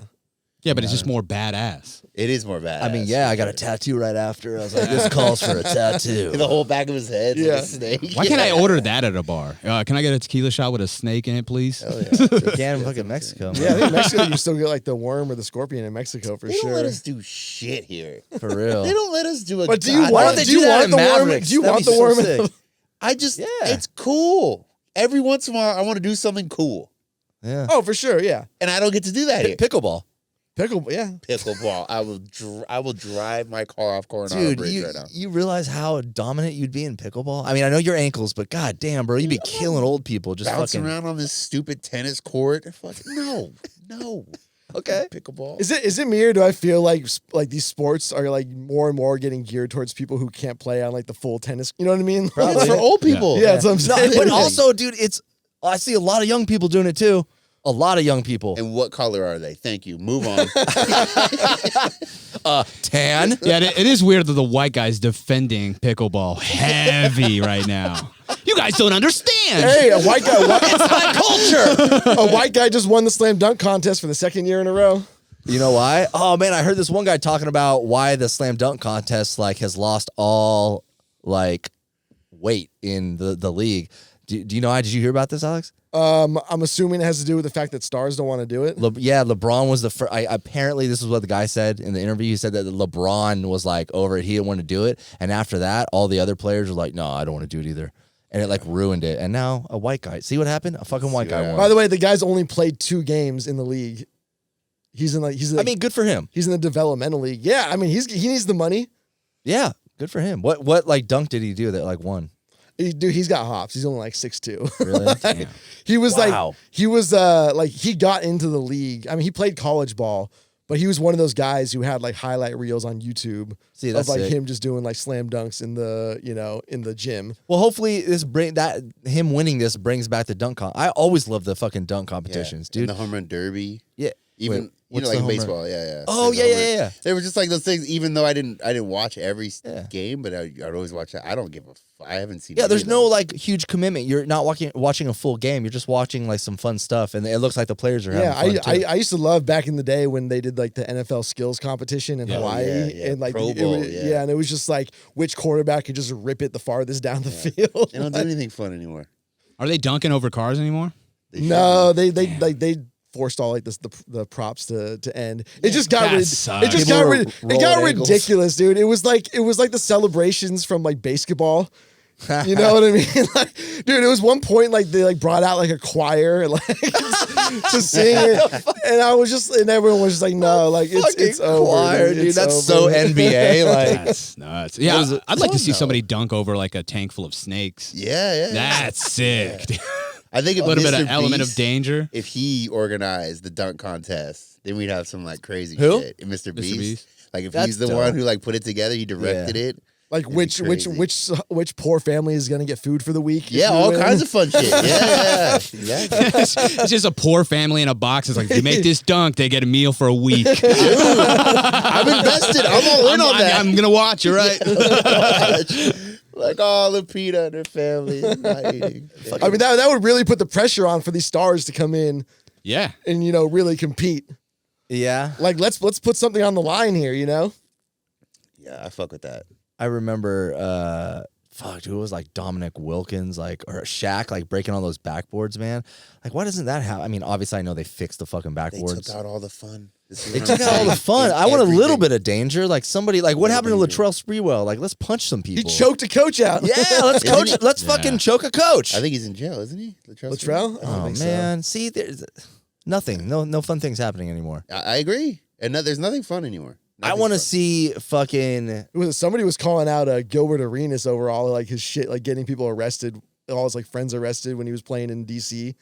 Yeah, but it's just more badass. It is more bad. I mean, yeah, I got a tattoo right after. I was like, this calls for a tattoo. The whole back of his head. Yeah. Like a snake. Why can't I order that at a bar? Can I get a tequila shot with a snake in it, please? Oh, yeah. You can in fucking Mexico, man. Yeah, I think in Mexico you still get like the worm or the scorpion in Mexico for They sure. don't let us do shit here. For real. They don't let us do a. But do you goddamn- Why don't want? they Do you do that want in the worm? Mavericks? Do you That'd want be the so worm? sick. I just. Yeah. It's cool. Every once in a while, I want to do something cool, Yeah. Oh, for sure. Yeah. and I don't get to do that here. Pickleball. Pickle. Yeah. Pickleball. I will drive my car off Coronado Dude, Bridge right now. you realize how dominant you'd be in pickleball? I mean, I know your ankles, but god damn, bro, you'd be killing old people just Bouncing fucking. around on this stupid tennis court. Fucking no. Okay. Pickleball. Is it me or do I feel like these sports are like more and more getting geared towards people who can't play on like the full tennis? You know what I mean? Probably. It's for old people. Yeah, that's what I'm saying. But also, dude, I see a lot of young people doing it too. A lot of young people. And what color are they? Thank you. Move on. Tan. Yeah, it is weird that the white guy's defending pickleball heavy right now. You guys don't understand. Hey, a white guy. It's my culture. A white guy just won the slam dunk contest for the second year in a row. You know why? Oh man, I heard this one guy talking about why the slam dunk contest like has lost all like weight in the league. Do you know why? Did you hear about this, Alex? I'm assuming it has to do with the fact that stars don't want to do it. LeBron was the first. Apparently, this is what the guy said in the interview. He said that LeBron was like over it. He didn't want to do it. And after that, all the other players were like, no, I don't want to do it either. And it like ruined it. And now a white guy. See what happened? A fucking white guy won. By the way, the guy's only played 2 games in the league. He's in good for him. He's in the developmental league. Yeah, I mean, he needs the money. Yeah, good for him. What like dunk did he do that like won? Dude, he's got hops. He's only like 6'2". Really? Like, he was Wow. like he got into the league. I mean, he played college ball, but he was one of those guys who had like highlight reels on YouTube That's of like sick. him just doing like slam dunks in the gym. Well, hopefully him winning this brings back the dunk I always love the fucking dunk competitions, And dude. the home run derby. Yeah. Even Wait, you know, what's like the in home run? baseball, yeah. Oh, There's the home yeah. run. They were just like those things. Even though I didn't watch every Yeah. game, but I'd always watch that. I don't give a. I haven't seen. Yeah, any there's of no those. like huge commitment. You're not watching a full game. You're just watching like some fun stuff, and it looks like the players are having Yeah, fun too. I used to love back in the day when they did like the NFL skills competition in Hawaii, yeah. and like Pro it Bowl, was, yeah. and it was just like which quarterback could just rip it the farthest down the field. They don't do anything fun anymore. Are they dunking over cars anymore? They No, shouldn't. they forced all like this the props to end. It just got that it sucks. just People got were it rolling got ankles. ridiculous, dude. It was like the celebrations from like basketball. You know what I mean? Like, dude, it was one point like they like brought out like a choir like to sing it, and I was just and everyone was just like, no, like it's Fucking over, choir, dude. It's That's over. so NBA. Like, That's nuts. Yeah, was it? I'd like to Fun, see though. somebody dunk over like a tank full of snakes. Yeah. That's sick. dude. I think A if little bit of Mr. element of Beast, danger. If he organized the dunk contest, then we'd have some like crazy Who? shit. Mr. Beast. Beast. Like if That's he's the dope. one who like put it together, he directed it. Like It'd be which crazy. which poor family is gonna get food for the week? Yeah, if we all win? kinds of fun shit. Yeah. Exactly. It's just a poor family in a box. It's like, if you make this dunk, they get a meal for a week. I'm invested. I'm all in on that. I'm going to watch, you're right. Like all the PETA and her family not eating. I mean that would really put the pressure on for these stars to come in Yeah. and really compete. yeah, Like let's put something on the line here, you know? Yeah, I fuck with that. I remember. Dude, it was like Dominic Wilkins, like or Shaq, like breaking all those backboards, man. Like, why doesn't that happen? I mean, obviously, I know they fixed the fucking They backboards. took out all the fun. They took out all the fun. I want a little bit of danger. Like somebody, like what happened to danger. Latrell Sprewell? Like, let's punch some He people. choked a coach out. Yeah, let's Isn't coach. he? Let's Yeah. fucking choke a coach. I think he's in jail, isn't he? Latrell? I don't Oh think so. man, see, there's nothing. No fun things happening anymore. I agree. And there's nothing fun anymore. I Nothing's want to fun. see fucking. Somebody was calling out Gilbert Arenas over all like his shit, like getting people arrested, all his like friends arrested when he was playing in DC.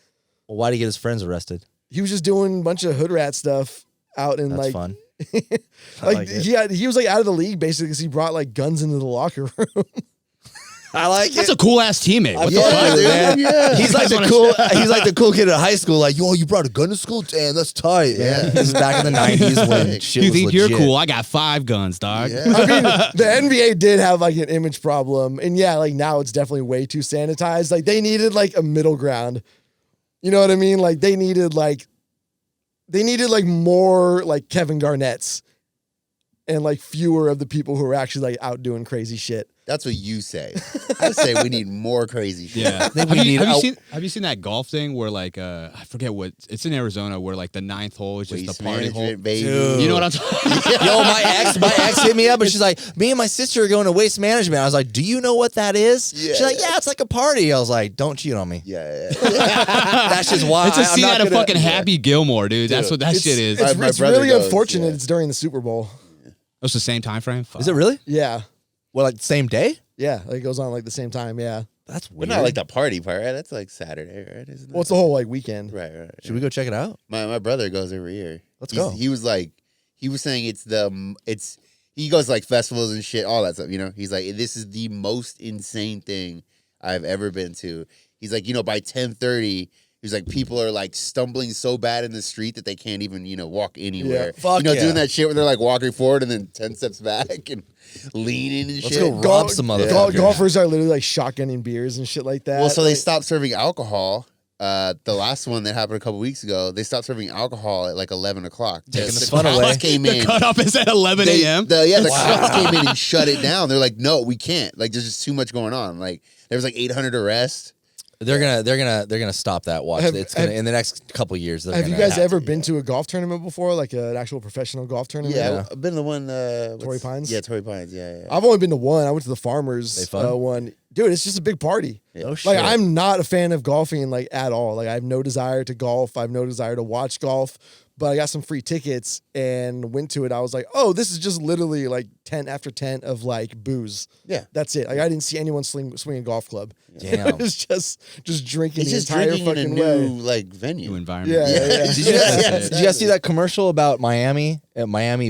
Well, why did he get his friends arrested? He was just doing a bunch of hood rat stuff out in That's like fun. like like it. he was like out of the league basically because he brought like guns into the locker room. I like That's a cool ass teammate. What the Yeah, fuck? dude, man. Yeah. He's like the cool. He's like the cool kid at high school. Like, yo, you brought a gun to school? Damn, that's tight. Yeah. Man. This is back in the '90s when shit You was think legit. you're cool? I got 5 guns, dog. Yeah. I mean, the NBA did have like an image problem, and yeah, like now it's definitely way too sanitized. Like they needed like a middle ground. You know what I mean? Like they needed like more like Kevin Garnett's, and like fewer of the people who are actually like out doing crazy shit. That's what you say. I say we need more crazy shit. Yeah. think have we you, need have, you out- seen, have you seen that golf thing where like I forget what it's in Arizona where like the 9th hole is just Waste the party hole. management, baby. Dude. You know what I'm talking about? Yo, my ex hit me up and she's like, me and my sister are going to waste management. I was like, do you know what that is? Yeah. She's like, yeah, it's like a party. I was like, don't cheat on me. Yeah. That's just why. It's a I'm scene not out of gonna- fucking Happy Gilmore, dude. That's what that shit is. My It's brother really goes, unfortunate. yeah. It's during the Super Bowl. It's the same time frame. Fuck. Is it really? Yeah, Well, like same day? yeah, like it goes on like the same time. Yeah, That's But weird. not like the party part, right? That's like Saturday, right? Isn't Well, it's the whole like weekend. Right. Should we go check it out? My brother goes every year. Let's go. He was saying he goes like festivals and shit, all that stuff. You know, he's like, this is the most insane thing I've ever been to. He's like, by 10:30. He's like, people are like stumbling so bad in the street that they can't even, walk anywhere. Yeah, fuck doing that shit where they're like walking forward and then 10 steps back and leaning and Let's shit. go rob some motherfuckers. Golfers are literally like shotgunning beers and shit like that. Well, so they stopped serving alcohol. The last one that happened a couple weeks ago, they stopped serving alcohol at like 11 o'clock. Taking the The fun cops away. came The in. cutoff is at 11 a.m. The cops came in and shut it down. They're like, no, we can't. Like, there's just too much going on. Like, there was like 800 arrests. They're gonna stop that. Watch. It's gonna in the next couple years. Have you guys ever been to a golf tournament before, like an actual professional golf tournament? Yeah, I've been to the one. Torrey Pines? Yeah, Torrey Pines. Yeah. I've only been to one. I went to the Farmers They fun? one. Dude, it's just a big party. Oh shit. Like, I'm not a fan of golfing, like, at all. Like, I have no desire to golf. I have no desire to watch golf. But I got some free tickets and went to it. I was like, oh, this is just literally like tent after tent of like booze. Yeah. That's it. Like, I didn't see anyone swing a golf club. Damn. It was just drinking It's the just entire drinking in a fucking new way. like venue. New environment. Yeah. Did you guys see that commercial about Miami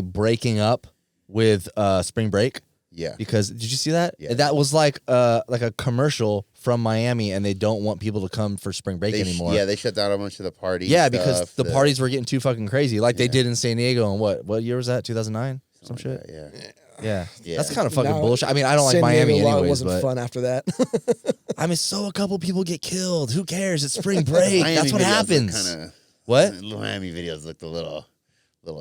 breaking up with spring break? Yeah. Because did you see that? Yeah. That was like a commercial from Miami, and they don't want people to come for spring break anymore. They shut down a bunch of the parties. Yeah, because the parties were getting too fucking crazy, like they did in San Diego. And what year was that? 2009, some shit. Yeah. Yeah, that's kind of fucking Now, bullshit. I mean, I don't like San Miami Diego anyways, wasn't but fun after that. I mean, so a couple people get killed. Who cares? It's spring break. Miami That's what videos look happens. kinda- What? Miami videos looked a little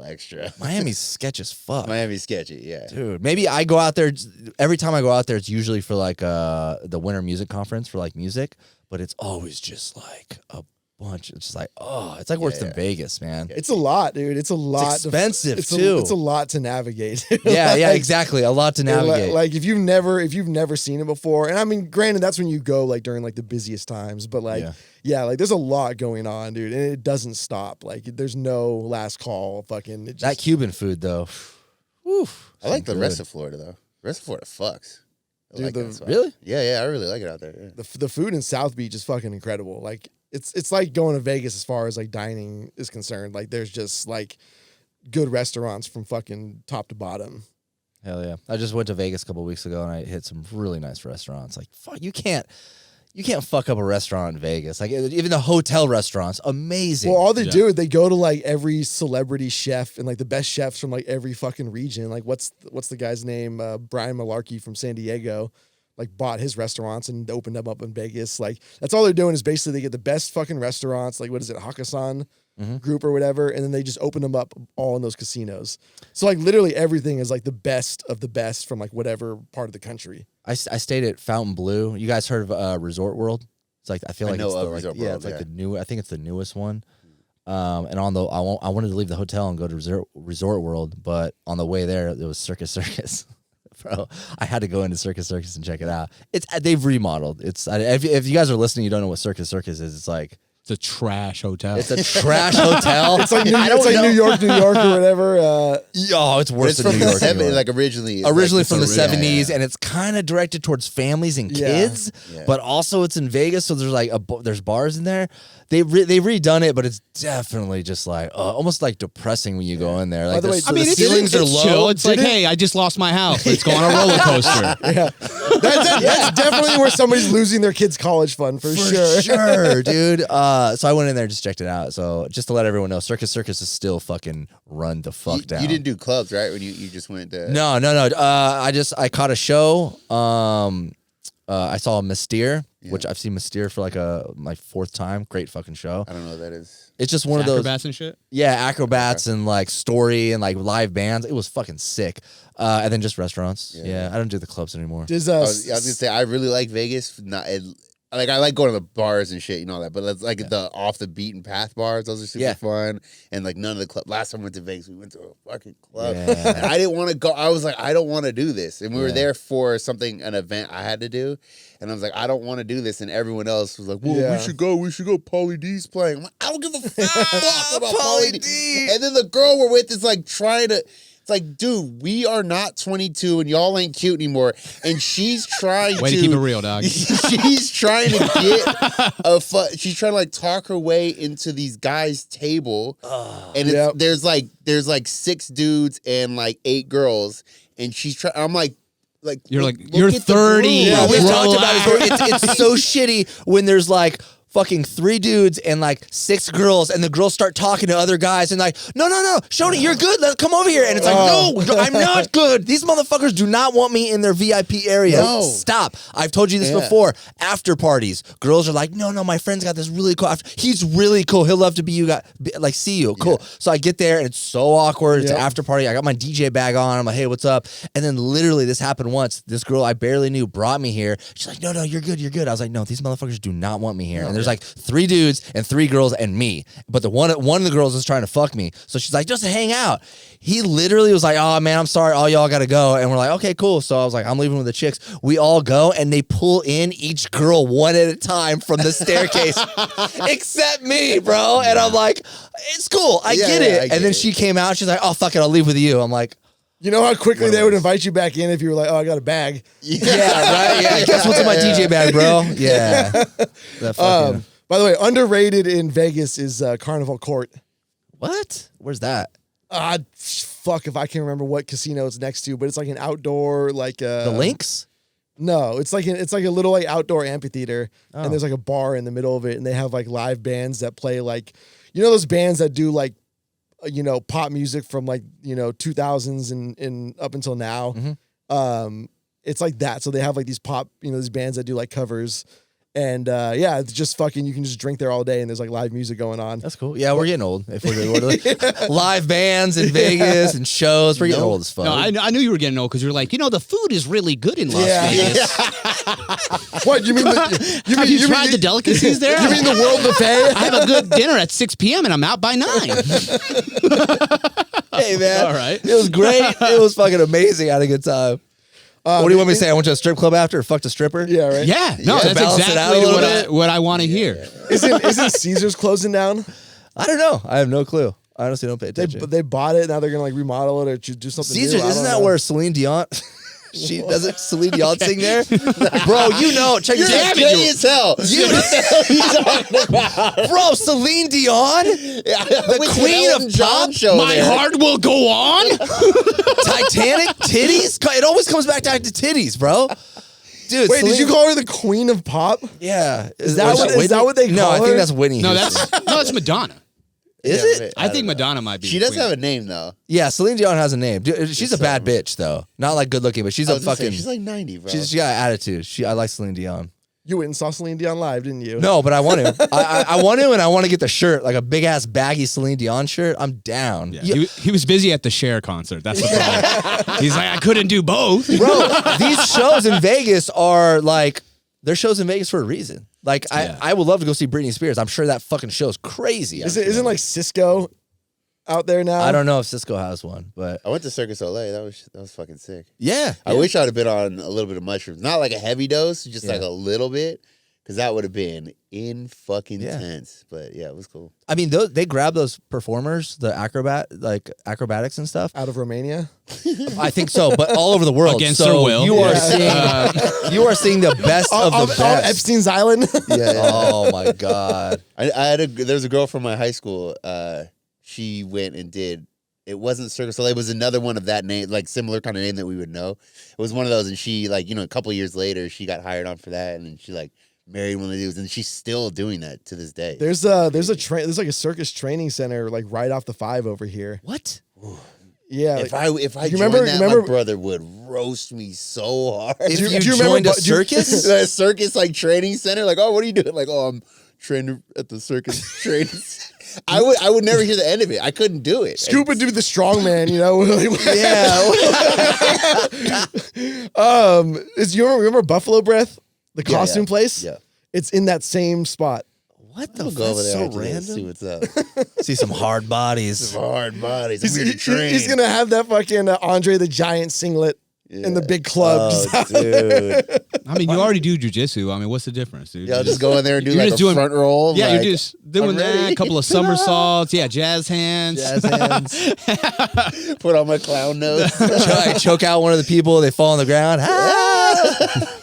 extra. Miami's sketch as fuck. Miami's sketchy. Yeah. Dude, maybe I go out there. Every time I go out there, it's usually for like the winter music conference for like music, but it's always just like a bunch. It's just like, oh, it's like worse than Vegas, man. It's a lot, dude. It's a lot. expensive, it's too. It's a lot to navigate. Yeah, Like, exactly. A lot to navigate. Like if you've never seen it before, and I mean, granted, that's when you go like during like the busiest times, but like, yeah, like there's a lot going on, dude, and it doesn't stop. Like there's no last call. Fucking it just, That Cuban food, though. Oof, I like the good. rest of Florida though. The rest of Florida fucks. I Dude, like the- that spot. Really? Yeah, I really like it out there. Yeah. the food in South Beach is fucking incredible. Like it's like going to Vegas as far as like dining is concerned. Like there's just like good restaurants from fucking top to bottom. Hell yeah. I just went to Vegas a couple weeks ago, and I hit some really nice restaurants. Like, fuck, you can't fuck up a restaurant in Vegas. Like, even the hotel restaurants, amazing. Well, all they do is they go to like every celebrity chef and like the best chefs from like every fucking region. Like what's the guy's name? Brian Malarkey from San Diego, like bought his restaurants and opened them up in Vegas. Like that's all they're doing is basically they get the best fucking restaurants. Like what is it, Hakkasan group or whatever, and then they just open them up all in those casinos. So like literally everything is like the best of the best from like whatever part of the country. I stayed at Fountain Blue. You guys heard of Resort World? It's like I feel like know it's the, of like, Resort yeah, World, it's like yeah. the new. I think it's the newest one. And on the I wanted to leave the hotel and go to Resort World, but on the way there was Circus Circus. Bro, I had to go into Circus Circus and check it out. They've remodeled. If you guys are listening, you don't know what Circus Circus is. It's like It's a trash hotel. it's a trash hotel. It's like New York or whatever. Oh, it's worse It's than from New the York. New 70s, York. like originally. It's Originally like, from the it's a- 70s, yeah. and it's kind of directed towards families and Yeah. kids, Yeah. but also it's in Vegas, so there's like there's bars in there. They've redone it, but it's definitely just like almost like depressing when you go in there. Like the way, the, I mean, the it's ceilings are low. chill. It's like, hey, I just lost my house. Let's go on a roller coaster. That's definitely where somebody's losing their kid's college fund for sure. Sure, dude. So I went in there and just checked it out. So just to let everyone know, Circus Circus is still fucking run the fuck down. You didn't do clubs, right? When you just went to. No. I caught a show. I saw Myster, which I've seen Myster for like my fourth time. Great fucking show. I don't know what that is. It's just one of those Acrobats and shit. acrobats and like story and like live bands. It was fucking sick. And then just restaurants. Yeah, I don't do the clubs anymore. Does, I was gonna say I really like Vegas. Like I like going to the bars and shit, you know that. But it's like the off the beaten path bars; those are super fun. And like none of the club. Last time we went to Vegas, we went to a fucking club. Yeah. And I didn't want to go. I was like, I don't want to do this. And we were there for an event I had to do. And I was like, I don't want to do this. And everyone else was like, well, we should go. Pauly D's playing. I'm like, I don't give a fuck about Pauly D. And then the girl we're with is like trying to. It's like, dude, we are not 22 and y'all ain't cute anymore. And she's trying Way to keep it real, dog. She's trying to get she's trying to like talk her way into these guys' table. And it's, there's like 6 dudes and like 8 girls. And she's trying, I'm like, you're 30. Yeah, we talked about it. Relax. It's so shitty when there's like fucking 3 dudes and like 6 girls, and the girls start talking to other guys and like, no, Schoeny, you're good. Come over here. And it's like, no, I'm not good. These motherfuckers do not want me in their VIP area. No. Stop. I've told you this before. After parties, girls are like, no, my friend's got this really cool. He's really cool. He'll love to see you. Cool. Yeah. So I get there and it's so awkward. It's an after party. I got my DJ bag on. I'm like, hey, what's up? And then literally this happened once. This girl I barely knew brought me here. She's like, no, you're good. I was like, no, these motherfuckers do not want me here. And there's like 3 dudes and 3 girls and me. But the one of the girls is trying to fuck me. So she's like, just hang out. He literally was like, oh man, I'm sorry, all y'all gotta go. And we're like, okay, cool. So I was like, I'm leaving with the chicks. We all go and they pull in each girl one at a time from the staircase. Except me, bro. And I'm like, it's cool. I get it. And then she came out, she's like, oh fuck it, I'll leave with you. I'm like, you know how quickly they would invite you back in if you were like, oh, I got a bag. Yeah, right? Yeah. Guess what's in my DJ bag, bro? Yeah. That fucking... By the way, underrated in Vegas is Carnival Court. What? Where's that? Fuck if I can remember what casino it's next to, but it's like an outdoor, like the Lynx? No, it's like a little like outdoor amphitheater, and there's like a bar in the middle of it, and they have like live bands that play like, you know, those bands that do like, you know, pop music from like, you know, 2000s and up until now. Mm-hmm. It's like that. So they have like these pop, you know, these bands that do like covers. And it's just fucking, you can just drink there all day and there's like live music going on. That's cool. Yeah, we're getting old. If we're live bands in Vegas and shows, we're getting old as fuck. No, I knew you were getting old because you're like, you know, the food is really good in Las Vegas. What, you mean Have you tried the delicacies there? You mean the World Buffet? I have a good dinner at 6 p.m. and I'm out by 9. Hey, man. All right. It was great. It was fucking amazing. I had a good time. What do you want me to say? I went to a strip club after or fucked a stripper? Yeah, right? Yeah. No, that's exactly what I want to hear. Isn't Caesars closing down? I don't know. I have no clue. I honestly don't pay attention. They bought it. Now they're going to like remodel it or do something Caesars, new. Isn't that where Celine Dion... doesn't Celine Dion sing there? Bro, you know, check this out. Gay as hell. What the hell are you talking about? Bro, Celine Dion? The queen of pop? My heart will go on? Titanic? Titties? It always comes back down to titties, bro. Dude, wait, did you call her the queen of pop? Yeah. Is that what they call her? No, I think that's Whitney. No, that's Madonna. Is it? I think Madonna might be. She does have a name though. Yeah, Celine Dion has a name. Dude, she's a bad bitch though. Not like good looking, but she's a fucking. She's like 90, bro. She got attitude. I like Celine Dion. You went and saw Celine Dion live, didn't you? No, but I want to. I want to, and I want to get the shirt, like a big ass baggy Celine Dion shirt. I'm down. Yeah. He was busy at the Cher concert. That's the problem. He's like, I couldn't do both, bro. These shows in Vegas are like, they're shows in Vegas for a reason. Like, I would love to go see Britney Spears. I'm sure that fucking show's crazy. Isn't like Cisco out there now? I don't know if Cisco has one, but I went to Circus Olay. That was fucking sick. Yeah. I wish I'd have been on a little bit of mushrooms. Not like a heavy dose, just like a little bit. Because that would have been intense. But yeah, it was cool. I mean, they grab those performers, the acrobatics and stuff. Out of Romania? I think so, but all over the world. Against their will. You are seeing the best of the best. On Epstein's Island? Yeah. Oh my God. There was a girl from my high school. She went and did. It wasn't Circus Soleil. It was another one of that name, like similar kind of name that we would know. It was one of those, and she a couple of years later, she got hired on for that, and then she married one of the dudes, and she's still doing that to this day. There's like a circus training center like right off the 5 over here. What? Yeah. If I joined that, my brother would roast me so hard. If you joined a circus? A circus like training center, like, oh, what are you doing? Like, oh, I'm training at the circus training center. I would never hear the end of it. I couldn't do it. Scoop would do the strongman, you know? Yeah. You remember Buffalo Breath, the costume place? Yeah. It's in that same spot. What the fuck? Go over there so random. See what's up. See some hard bodies. Some hard bodies. I'm here to train. He's gonna have that fucking Andre the Giant singlet in the big club. Oh, dude. I mean, you already do jujitsu. I mean, what's the difference, dude? Yeah, I'll just go in there and do You're like just a doing- front roll. Yeah, like, you're just doing I'm that. ready. A couple of somersaults. Yeah, jazz hands. Jazz hands. Put on my clown nose. I choke out one of the people. They fall on the ground. Ah!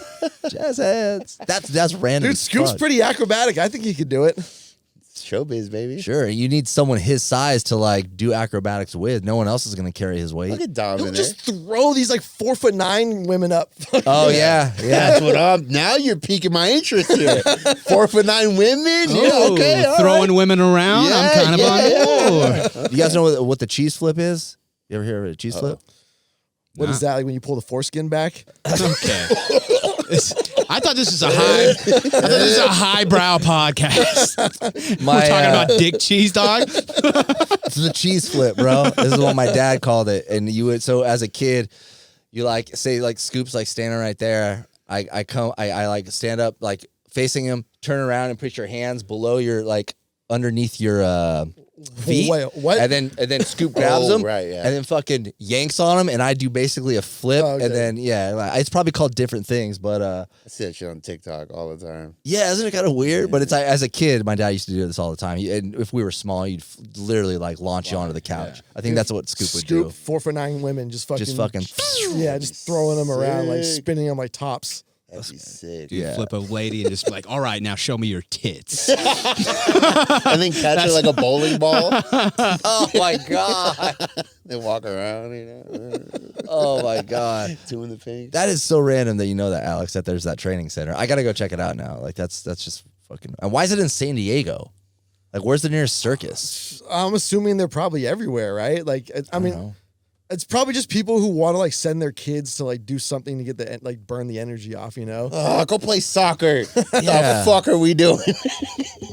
Jazz hands. That's random. Dude, as Scoop's fuck. pretty acrobatic. I think he could do it. Showbiz, baby. Sure, you need someone his size to like do acrobatics with. No one else is gonna carry his weight. Look at Dom He'll in there. just throw these like 4'9" women up. Oh yeah, yeah. That's what I'm. Now you're piquing my interest here. 4'9" women. Yeah, Oh, okay. all throwing right. women around. Yeah, I'm kind of on board. You guys know what the cheese flip is? You ever hear of a cheese flip? What is that? Like when you pull the foreskin back? Okay. I thought this was a highbrow podcast. We're talking about dick cheese, dog. It's the cheese flip, bro. This is what my dad called it. And you would, so as a kid, you like say like Scoop's like standing right there. I like stand up like facing him, turn around and put your hands below your like underneath your feet. Wait, what? And then Scoop grabs him, right, yeah. and then fucking yanks on him, and I do basically a flip, Oh, okay. and then it's probably called different things, but I see that shit on TikTok all the time. yeah, isn't it kind of weird? But it's like, as a kid, my dad used to do this all the time. And if we were small, he'd literally like launch you onto the couch. I think that's what Scoop would do. 4'9" women, just fucking, Yeah, just throwing them around, like Sick. spinning them like tops. That'd be sick. You Yeah. flip a lady and just be like, all right, now show me your tits. And then catch her like a bowling ball. Oh my god! They walk around, you know. Oh my god! Two in the pink. That is so random that you know that, Alex. That there's that training center. I gotta go check it out now. Like that's just fucking. And why is it in San Diego? Like, where's the nearest circus? I'm assuming they're probably everywhere, right? Like, I don't mean, know. it's probably just people who want to like send their kids to like do something to get the like burn the energy off, you know? Oh, go play soccer. Yeah. The fuck are we doing?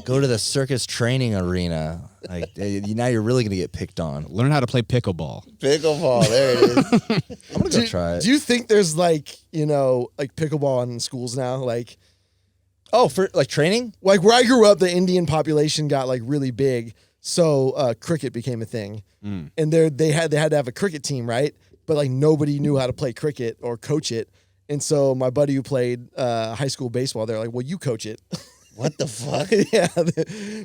Go to the Circus Training arena. Like now you're really gonna get picked on. Learn how to play pickleball. Pickleball. There it is. I'm gonna go try it. Do you think there's like, you know, like pickleball in schools now? Like For like training? where I grew up, the Indian population got like really big, so cricket became a thing, and they had to have a cricket team, right? But like nobody knew how to play cricket or coach it, and so my buddy who played high school baseball, they're like, "Well, you coach it." What the fuck? Yeah,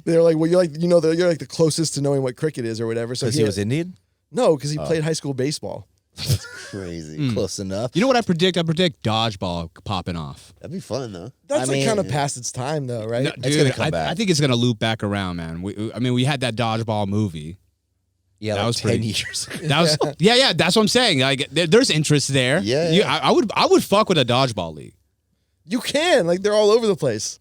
they're like, "Well, you're like, you know, you're like the closest to knowing what cricket is or whatever." So Because he was Indian? no, because he played high school baseball. Crazy. Close enough. You know what I predict? I predict dodgeball popping off. That'd be fun though. That's I like mean- kind of past its time, though, right? No, It's dude, gonna come back. I think it's gonna loop back around, man. We had that dodgeball movie. Yeah, That like was 10 pretty- years ago. That was yeah. That's what I'm saying. Like, there's interest there. Yeah, You- yeah. I would fuck with a dodgeball league. You can, like, they're all over the place.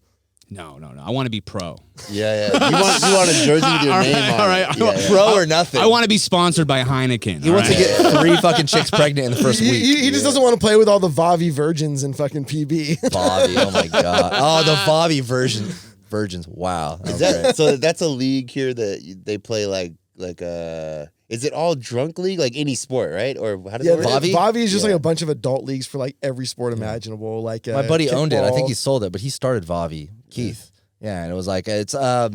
No. I want to be pro. Yeah. You want a jersey with your All name right, on all it. right. Yeah, yeah. Pro or nothing. I want to be sponsored by Heineken. He all wants to right? get 3 fucking chicks pregnant in the first week. He just doesn't want to play with all the Vavi virgins in fucking PB. Vavi, oh my god. Oh, the Vavi virgins. Wow. That was great. So that's a league here that they play like is it all drunk league like any sport, right? Or how does Yeah, it work? Vavi? Vavi is just Yeah. like a bunch of adult leagues for like every sport imaginable. Like My buddy owned it. I think kickball. he sold it, but he started Vavi, Keith. Yeah, and it was like it's a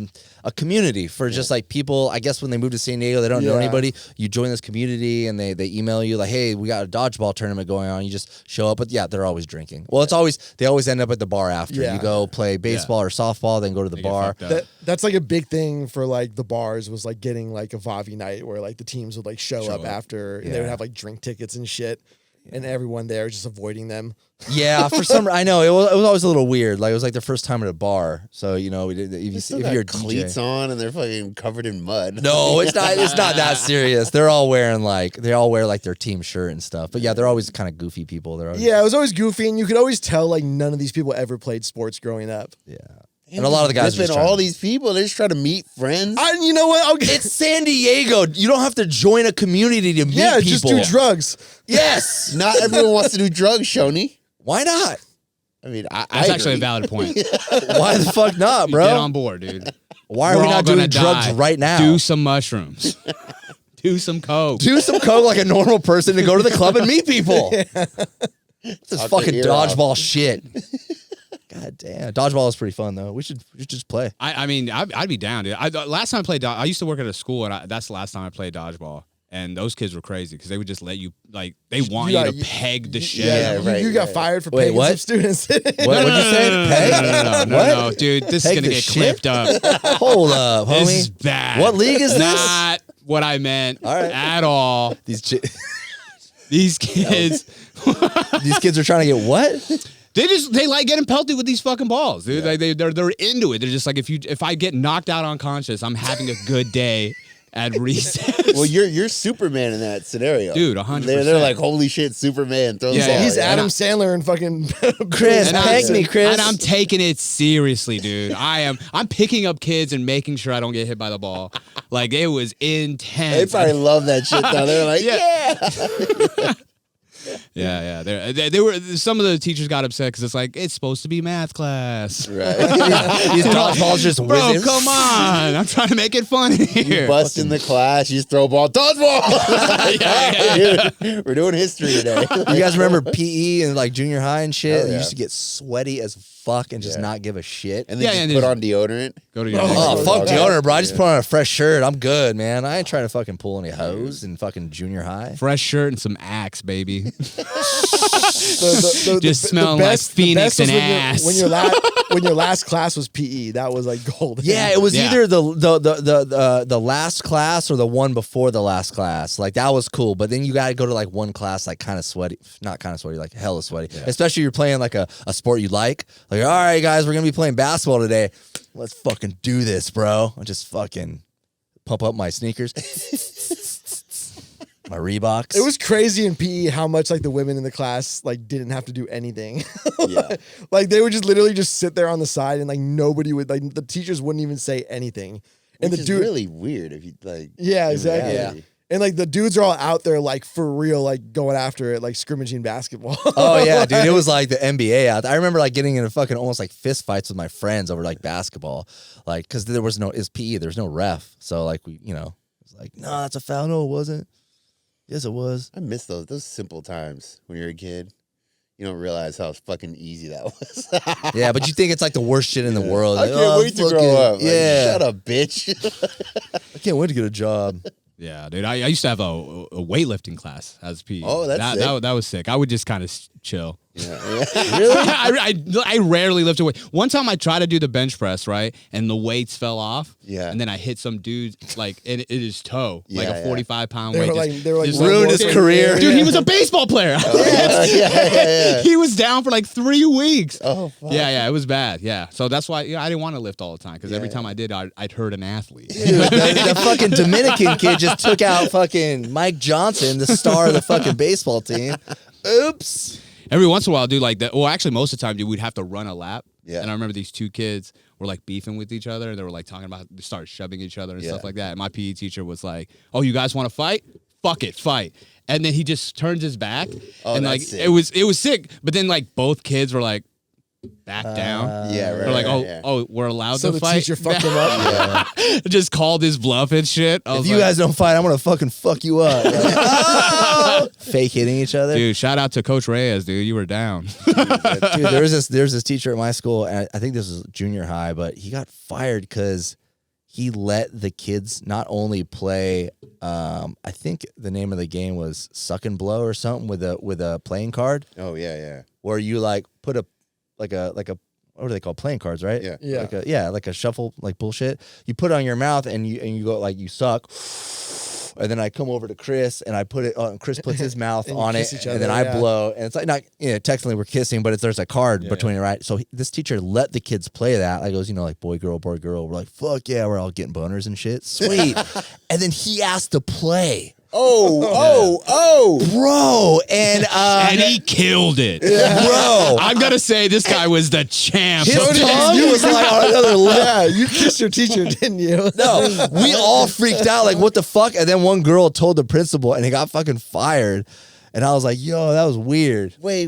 community for just like people. I guess when they move to San Diego, they don't know Yeah. anybody. You join this community, and they email you like, "Hey, we got a dodgeball tournament going on." You just show up, but yeah, they're always drinking. Well, they always end up at the bar after. Yeah. You go play baseball or softball, then go to the They get bar. fucked up. That's like a big thing for like the bars was like getting like a Vavi night where like the teams would like show up after and they would Yeah. have like drink tickets and shit. And everyone there just avoiding them. Yeah, for some I know it was always a little weird. Like it was like their first time at a bar. So you know, if They still you're a got cleats DJ. on and they're fucking covered in mud. No, it's not. It's not that serious. They all wear like their team shirt and stuff. But yeah, they're always kind of goofy people. They're always, Yeah, it was always goofy, and you could always tell like none of these people ever played sports growing up. yeah. Damn, And a lot of the guys are ripping just trying all to- these people. They're just trying to meet friends. And you know what? It's San Diego. You don't have to join a community to meet yeah, people. just do drugs. Yes. Not everyone wants to do drugs, Schoeny. Why not? I mean, That's I actually a agree. valid point. Why the fuck not, Get bro? on board, dude. Why are We're we all not gonna doing drugs die. right now? Do some mushrooms. Do some coke. Do some coke like a normal person to go to the club and meet people. This is Talk fucking your ear off. dodgeball shit. God damn. Dodgeball is pretty fun though. We should just play. I mean, I'd be down, dude. Last time I played, I used to work at a school, and that's the last time I played dodgeball. And those kids were crazy because they would just let you, like, they want you to peg the shit. Yeah, right. You got fired for Wait, pegging what? some students. What'd you say? Peg? No, dude, this Peg is gonna the get shit? clipped up. Hold up, homie. This is bad. What league is this? Not what I meant All right. at all. These These kids, these kids are trying to get what? they like getting pelted with these fucking balls, dude. Yeah. They're into it. They're just like, if I get knocked out unconscious, I'm having a good day at recess. Well, you're Superman in that scenario, dude. 100%. They're like, holy shit, Superman. Throw the ball. He's Adam Sandler and fucking Chris. Peg me, Chris. And I'm taking it seriously, dude. I'm picking up kids and making sure I don't get hit by the ball. Like, it was intense. They probably love that shit though. They're like, yeah. Yeah. They were. Some of the teachers got upset because it's like, it's supposed to be math class. Right. These dodgeballs just Bro, whizzing. come on! I'm trying to make it fun here. You bust in the class, you just throw a ball, dodgeball. Dude, we're doing history today. You guys remember PE and like junior high and shit? Oh, You yeah. used to get sweaty as fuck and just not give a shit. And then Yeah, just and put on deodorant. Go to your Oh, next fuck Okay. deodorant, bro. I just put on a fresh shirt. I'm good, man. I ain't trying to fucking pull any hose in fucking junior high. fresh shirt and some Axe, baby. the Just smelling like Phoenix was and when ass. when your last class was PE. That was like gold. Yeah, it was Yeah. either the last class or the one before the last class. Like that was cool, but then you got to go to like one class like kind of sweaty, not kind of sweaty, like hella sweaty. Especially if you're playing like a sport you like. Like, all right, guys, we're gonna be playing basketball today. Let's fucking do this, bro. I just fucking pump up my sneakers, my Reeboks. It was crazy in PE how much like the women in the class like didn't have to do anything. Yeah. Like they would just literally just sit there on the side and like nobody would like the teachers wouldn't even say anything. And Which the is dude really weird if you like. Yeah, in exactly. reality. And like the dudes are all out there like for real, like going after it, like scrimmaging basketball. Oh yeah, dude! It was like the NBA out there. I remember like getting into fucking almost like fist fights with my friends over like basketball, like because there was no it's PE, there was no ref, so like we, you know, it's like no, that's a foul. No, it wasn't. Yes, it was. I miss those simple times when you're a kid. You don't realize how fucking easy that was. Yeah, but you think it's like the worst shit in the world. I Like, can't oh, wait to fucking- grow up. Like, Yeah, shut up, bitch. I can't wait to get a job. Yeah, dude. I used to have a weightlifting class as PE. Oh, that's that, sick. that was sick. I would just kind of chill. Yeah. I rarely lift a weight. One time I tried to do the bench press, right, and the weights fell off. Yeah. And then I hit some dude like in his toe, like Yeah, a yeah. 45-pound They weight. were like just ruined his career. Dude, he was a baseball player. Yeah. He was down for like 3 weeks. Oh, fuck. Yeah, it was bad. Yeah, so that's why I didn't want to lift all the time because every Yeah. time I did, I'd hurt an athlete. Dude, the fucking Dominican kid just took out fucking Mike Johnson, the star of the fucking baseball team. Oops. Every once in a while, dude, like that. Well, actually, most of the time, dude, we'd have to run a lap. Yeah. And I remember these two kids were like beefing with each other. They were like talking about, they started shoving each other and Yeah. stuff like that. And my PE teacher was like, "Oh, you guys want to fight? Fuck it, fight." And then he just turns his back, Oh, and like that's sick. it was sick. But then like both kids were like, back down. Yeah, right. They're like, "Oh, yeah. oh, we're allowed So to the fight." teacher fucked him up. Just called his bluff and shit. I If was you like, guys don't fight, I'm gonna fucking fuck you up. Like, oh! Fake hitting each other. dude, shout out to Coach Reyes, dude. You were down. Dude, there's this teacher at my school, and I think this was junior high, but he got fired because he let the kids not only play. I think the name of the game was Suck and Blow or something with a playing card, Oh, yeah. where you like put a like a what are they called, playing cards, right? Yeah. Yeah. Like a shuffle, like bullshit. You put it on your mouth and you go like you suck. And then I come over to Chris and I put it on. Chris puts his mouth And you on it, kiss each and then other, I yeah. blow. And it's like not, technically we're kissing, but there's a card between it, right? So this teacher let the kids play that. I goes, like boy, girl. We're like, fuck yeah, we're all getting boners and shit. Sweet. And then he asked to play, Oh. bro, and And he killed it. bro. I'm gonna say this guy was the champ. His tongue was like on another level. Yeah, you kissed your teacher, didn't you? No, we all freaked out, like, what the fuck? And then one girl told the principal, and he got fucking fired. And I was like, yo, that was weird. Wait.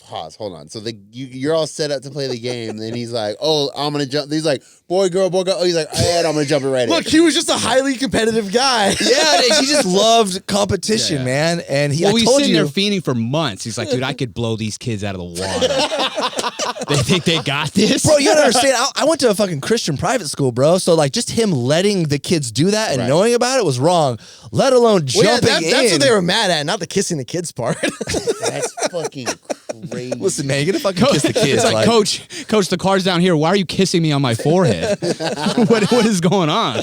Pause. Hold on. So you're all set up to play the game. Then he's like, oh, I'm going to jump. He's like, boy, girl. Oh, he's like, I'm gonna jump it right Look, in. he was just a highly competitive guy. Yeah, he just loved competition, Yeah. man. And Well, I he's told sitting you, there fiending for months. He's like, dude, I could blow these kids out of the water. They think they got this? bro, you gotta understand. I went to a fucking Christian private school, bro. So like, just him letting the kids do that and Right. knowing about it was wrong. Let alone Well, yeah, jumping in. that's what they were mad at, not the kissing the kids part. That's fucking crazy. Listen, man, you gotta fucking kiss the kids. It's like, coach, the car's down here. Why are you kissing me on my forehead? what is going on?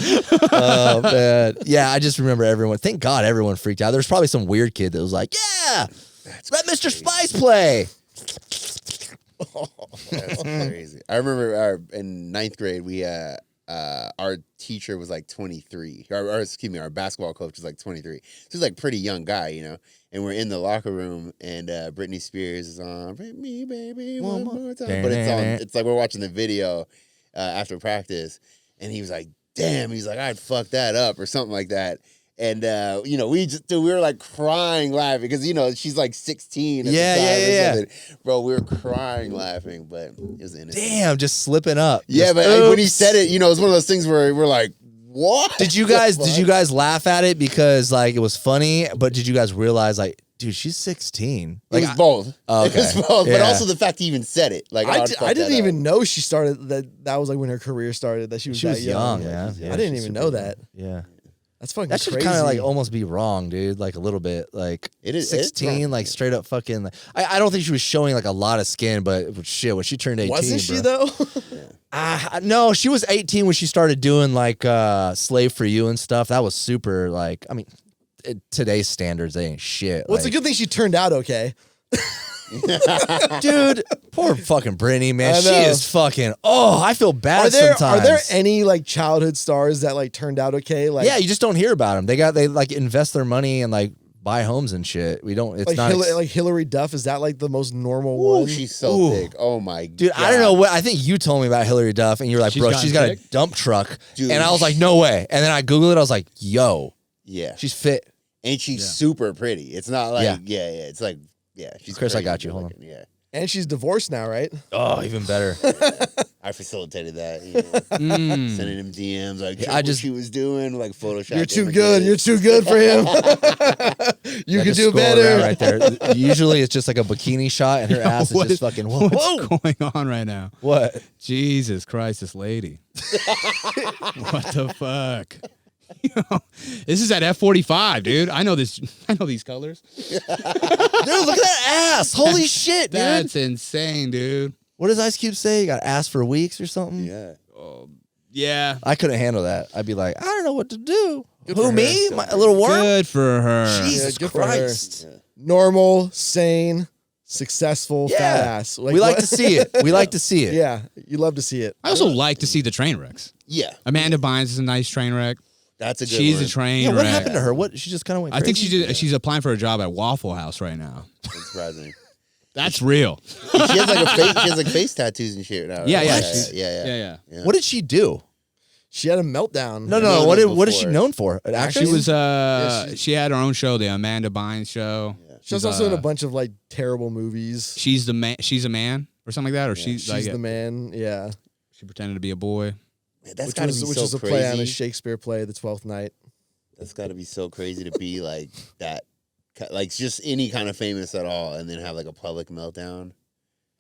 Oh man, yeah. I just remember everyone. Thank God, everyone freaked out. There's probably some weird kid that was like, "Yeah, let Mr. Spice play." That's crazy. I remember in 9th grade, we our teacher was like 23. Or excuse me, our basketball coach was like 23. So he's like pretty young guy, you know. And we're in the locker room, and Britney Spears is on "Brit Me Baby One More Time," but it's on. It's like we're watching the video after practice, and he was like, "Damn," he's like, "I'd fuck that up" or something like that. And you know, we were like crying laughing because you know she's like 16 at the time or something. Bro, we were crying laughing, but it was innocent. Damn, just slipping up. Yeah, Just, but when he oops. said it, you know, it was one of those things where we're like, "What?" Did you guys laugh at it because like it was funny? But did you guys realize like, dude, she's 16? It Like, was both. Oh, It was okay. both, but Yeah. also the fact he even said it. Like, I I'd fuck didn't that even up. know she started that was like when her career started, that she was she that was young, man. I didn't even know that. Yeah, That's fucking that should crazy. kind of like almost be wrong, dude. Like a little bit, like It is- it's 16, wrong, like yeah. straight up fucking. Like, I don't think she was showing like a lot of skin, but shit, when she turned 18, Wasn't she bro. though? No, she was 18 when she started doing like Slave for You and stuff. That was super like, I mean, today's standards, they ain't shit. Well, it's a like, good thing she turned out okay. dude, poor fucking Brittany, man. I She know. is fucking. Oh, I feel bad Are there sometimes. any like childhood stars that like turned out okay? Like yeah, you just don't hear about them. They like invest their money and like buy homes and shit. We don't. It's like not. like Hillary Duff, is that like the most normal Ooh, one? she's so Ooh. thick. Oh my Dude, god. I don't know what. I think you told me about Hillary Duff, and you were like, She's "Bro, gotten she's got thick? a dump truck," Dude. and I was like, "No way!" And then I googled it. I was like, "Yo, Yeah, she's fit." and she's super pretty. It's not like Yeah. yeah. It's like she's. Chris, I crazy got you. good Hold on. looking, Yeah, And she's divorced now, right? Oh, even better. I facilitated that. You know, sending him DMs like, I I just- just she was doing like Photoshop. You're too good. You're too good for him. You I could just do scroll better. around right there. Usually, it's just like a bikini shot, and her ass is what just is- fucking. Whoa, What's going on right now? what? Jesus Christ, this lady. What the fuck? You know, this is at F45, dude. I know this. I know these colors. Dude, look at that ass! Holy shit, dude! That's insane, dude. What does Ice Cube say? You got ass for weeks or something? Yeah. Yeah. I couldn't handle that. I'd be like, I don't know what to do. for Who her. me? A little worm? Good for her. Jesus good for her. Christ! Normal, sane, successful, Yeah. fat ass. we like what- to see it. We like to see it. Yeah, you love to see it. I also like to see the train wrecks. Yeah, Amanda Bynes is a nice train wreck. that's a good She's one. a train Yeah, wreck. what happened to her? What? She just kind of went. I think crazy? she's applying for a job at Waffle House right now. That's surprising. That's real. She has like a face. She has like face tattoos and shit now. Right? Yeah, yeah, yeah, she's- yeah. What did she do? She had a meltdown. No. known What this is she before. known for? An She actress? was Yeah, she had her own show, the Amanda Bynes show. She was also in a bunch of like terrible movies. She's the man. She's a man or something like that, or she's She's like the man. Yeah, she pretended to be a boy. Man, that's which gotta was be which so is a crazy. play on a Shakespeare play, The 12th Night. That's got to be so crazy to be like that, like just any kind of famous at all, and then have like a public meltdown,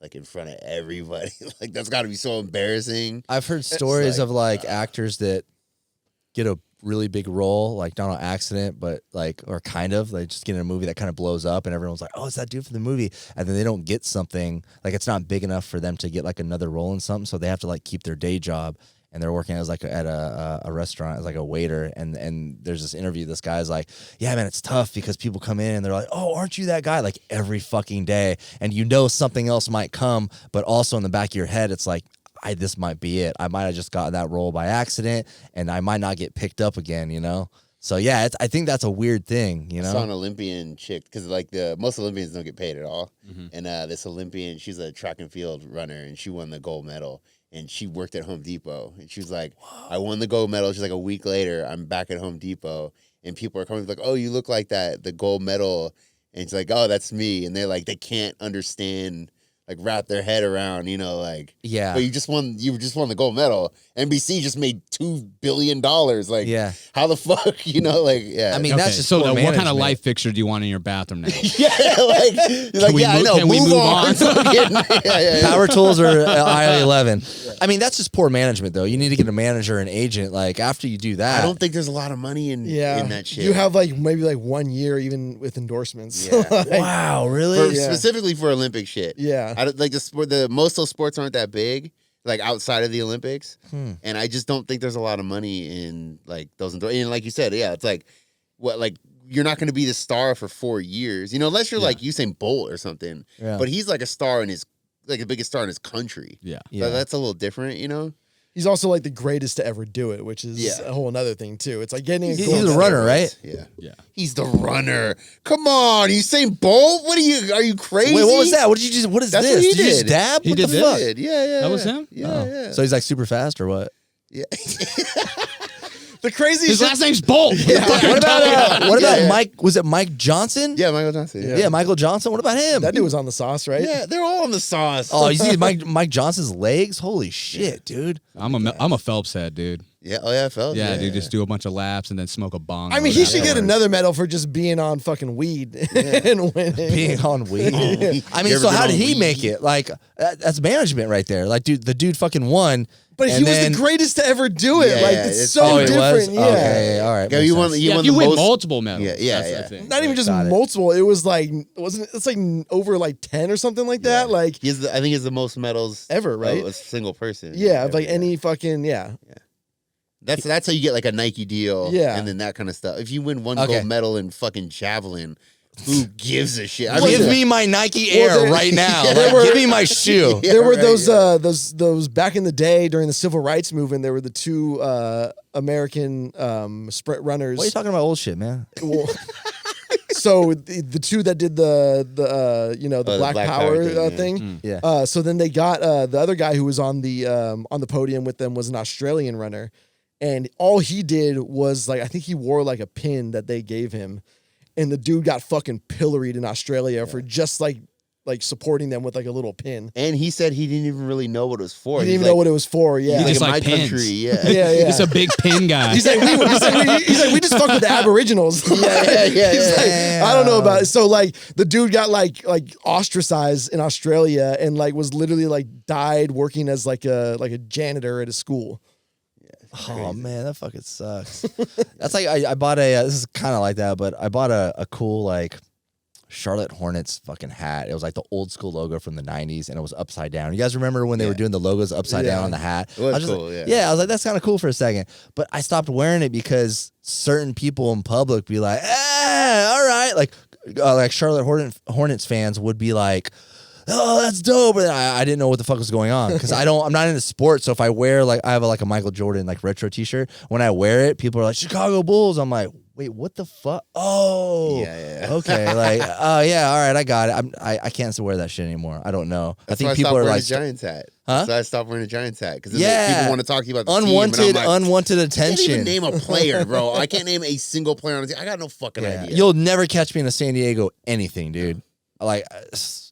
like in front of everybody. Like that's got to be so embarrassing. I've heard stories like, of like actors that get a really big role, like not on accident, but like, or kind of, they just get in a movie that kind of blows up and everyone's like, oh, it's that dude from the movie. And then they don't get something, like it's not big enough for them to get like another role in something. So they have to like keep their day job. And they're working as like at a restaurant as like a waiter. And there's this interview. This guy's like, yeah, man, it's tough because people come in and they're like, oh, aren't you that guy? Like every fucking day. And you know something else might come, but also in the back of your head, it's like, this might be it. I might have just gotten that role by accident and I might not get picked up again, you know? So yeah, I think that's a weird thing, you I saw know? an Olympian chick because like most Olympians don't get paid at all, and this Olympian, she's a track and field runner, and she won the gold medal. And she worked at Home Depot, and she was like, "I won the gold medal." She's like, a week later, I'm back at Home Depot, and people are coming like, "Oh, you look like that, the gold medal," and she's like, "Oh, that's me," and they're like, they can't understand like wrap their head around, you know, like Yeah. But you just won the gold medal. NBC just made $2 billion. Like, Yeah. how the fuck, you know, like, yeah. I mean, Okay, that's just so poor what kind of management. life fixture do you want in your bathroom now? yeah, like, you're like, we yeah, I move- know. can we move on? yeah. Power tools or aisle 11. I mean, that's just poor management, though. You need to get a manager, an agent. Like after you do that, I don't think there's a lot of money in that shit. You have like maybe like 1 year even with endorsements. Yeah. Like, Wow, really? Yeah. Specifically for Olympic shit. Yeah. I don't like the sport. Most of those sports aren't that big, like outside of the Olympics, and I just don't think there's a lot of money in like those. And like you said, yeah, it's like what like you're not going to be the star for 4 years, you know, unless you're like Usain Bolt or something. Yeah. But he's like a star in his like the biggest star in his country. Yeah. So that's a little different, you know. He's also like the greatest to ever do it, which is a whole another thing too. It's like getting a He's gold a medal. runner, right? Yeah. Yeah. He's the runner. Come on, Usain Bolt. What are you crazy? Wait, what was that? What did you just? What is That's this? what he did you just did. dab? He What did the this? fuck? Yeah. That was him? Yeah, Oh. yeah. So he's like super fast or what? Yeah. The crazy His shit. last name's Bolt. What about Yeah. Mike? Was it Mike Johnson? Yeah, Michael Johnson. Yeah, Michael Johnson. What about him? That dude was on the sauce, right? Yeah, they're all on the sauce. Oh, you see Mike Johnson's legs? Holy shit, dude! I'm a Phelps head, dude. Yeah, oh yeah, Phelps. Yeah, dude, just do a bunch of laps and then smoke a bong. I mean, or he should whatever. get another medal for just being on fucking weed and winning. Being on weed. I mean, You so ever how been did on he weed? make it? Like that's management right there. Like, dude, the dude fucking won. But and he was then- the greatest to ever do it. Yeah, like yeah, it's it's- so Oh, he different. was. Yeah. Okay, all right. Yeah, makes you won. sense. You Yeah, won if you the win most. multiple medals. Yeah, that's yeah. the thing. Not even just Got it. multiple. It was like it's like over like 10 or something like that. Like I think he has the most medals Ever, right? of a single person. yeah, Ever, like any fucking That's how you get like a Nike deal. Yeah. and then that kind of stuff. If you win one Okay. gold medal in fucking javelin, who gives a shit? Give me my Nike Air Well, there- right now. Yeah, Like, there give were- me my shoe. Yeah, there were right, those back in the day during the civil rights movement. There were the two American sprint runners. Why are you talking about old shit, man? Well, so the two that did the the Black Power thing, yeah. thing. Yeah. So then they got the other guy who was on the podium with them was an Australian runner, and all he did was like I think he wore like a pin that they gave him, and the dude got fucking pilloried in Australia for just like supporting them with like a little pin. And he said he didn't even really know what it was for. He didn't He's even like, know what it was for. Yeah. He's like, Just in like my pins. country, yeah. Yeah, yeah. He's a big pin guy. He's like, we just fuck with the Aboriginals. yeah, yeah. He's like, I don't know about it. So like the dude got like ostracized in Australia and like was literally like died working as like a janitor at a school. Oh man, that fucking sucks. That's like I bought a. This is kind of like that, but I bought a cool like Charlotte Hornets fucking hat. It was like the old school logo from the 90s, and it was upside down. You guys remember when they were doing the logos upside down on the hat? It was I just cool, like, yeah. I was like, that's kind of cool for a second. But I stopped wearing it because certain people in public be like, all right. Like Charlotte Hornets fans would be like, oh, that's dope. And I didn't know what the fuck was going on because I'm not into sports. So if I wear I have a Michael Jordan like retro t-shirt, when I wear it, people are like, Chicago Bulls. I'm like, wait, what the fuck? Oh, Yeah. okay. Like, oh yeah, all right, I got it. I can't still wear that shit anymore. I don't know. That's I why think people stopped are wearing like, a Giants hat. Huh? So I stopped wearing a Giants hat because Yeah. people want to talk to you about the team, and I'm like, unwanted I can't even attention. name a player, bro. I can't name a single player on the team. I got no fucking Yeah. idea. You'll never catch me in a San Diego anything, dude. Like,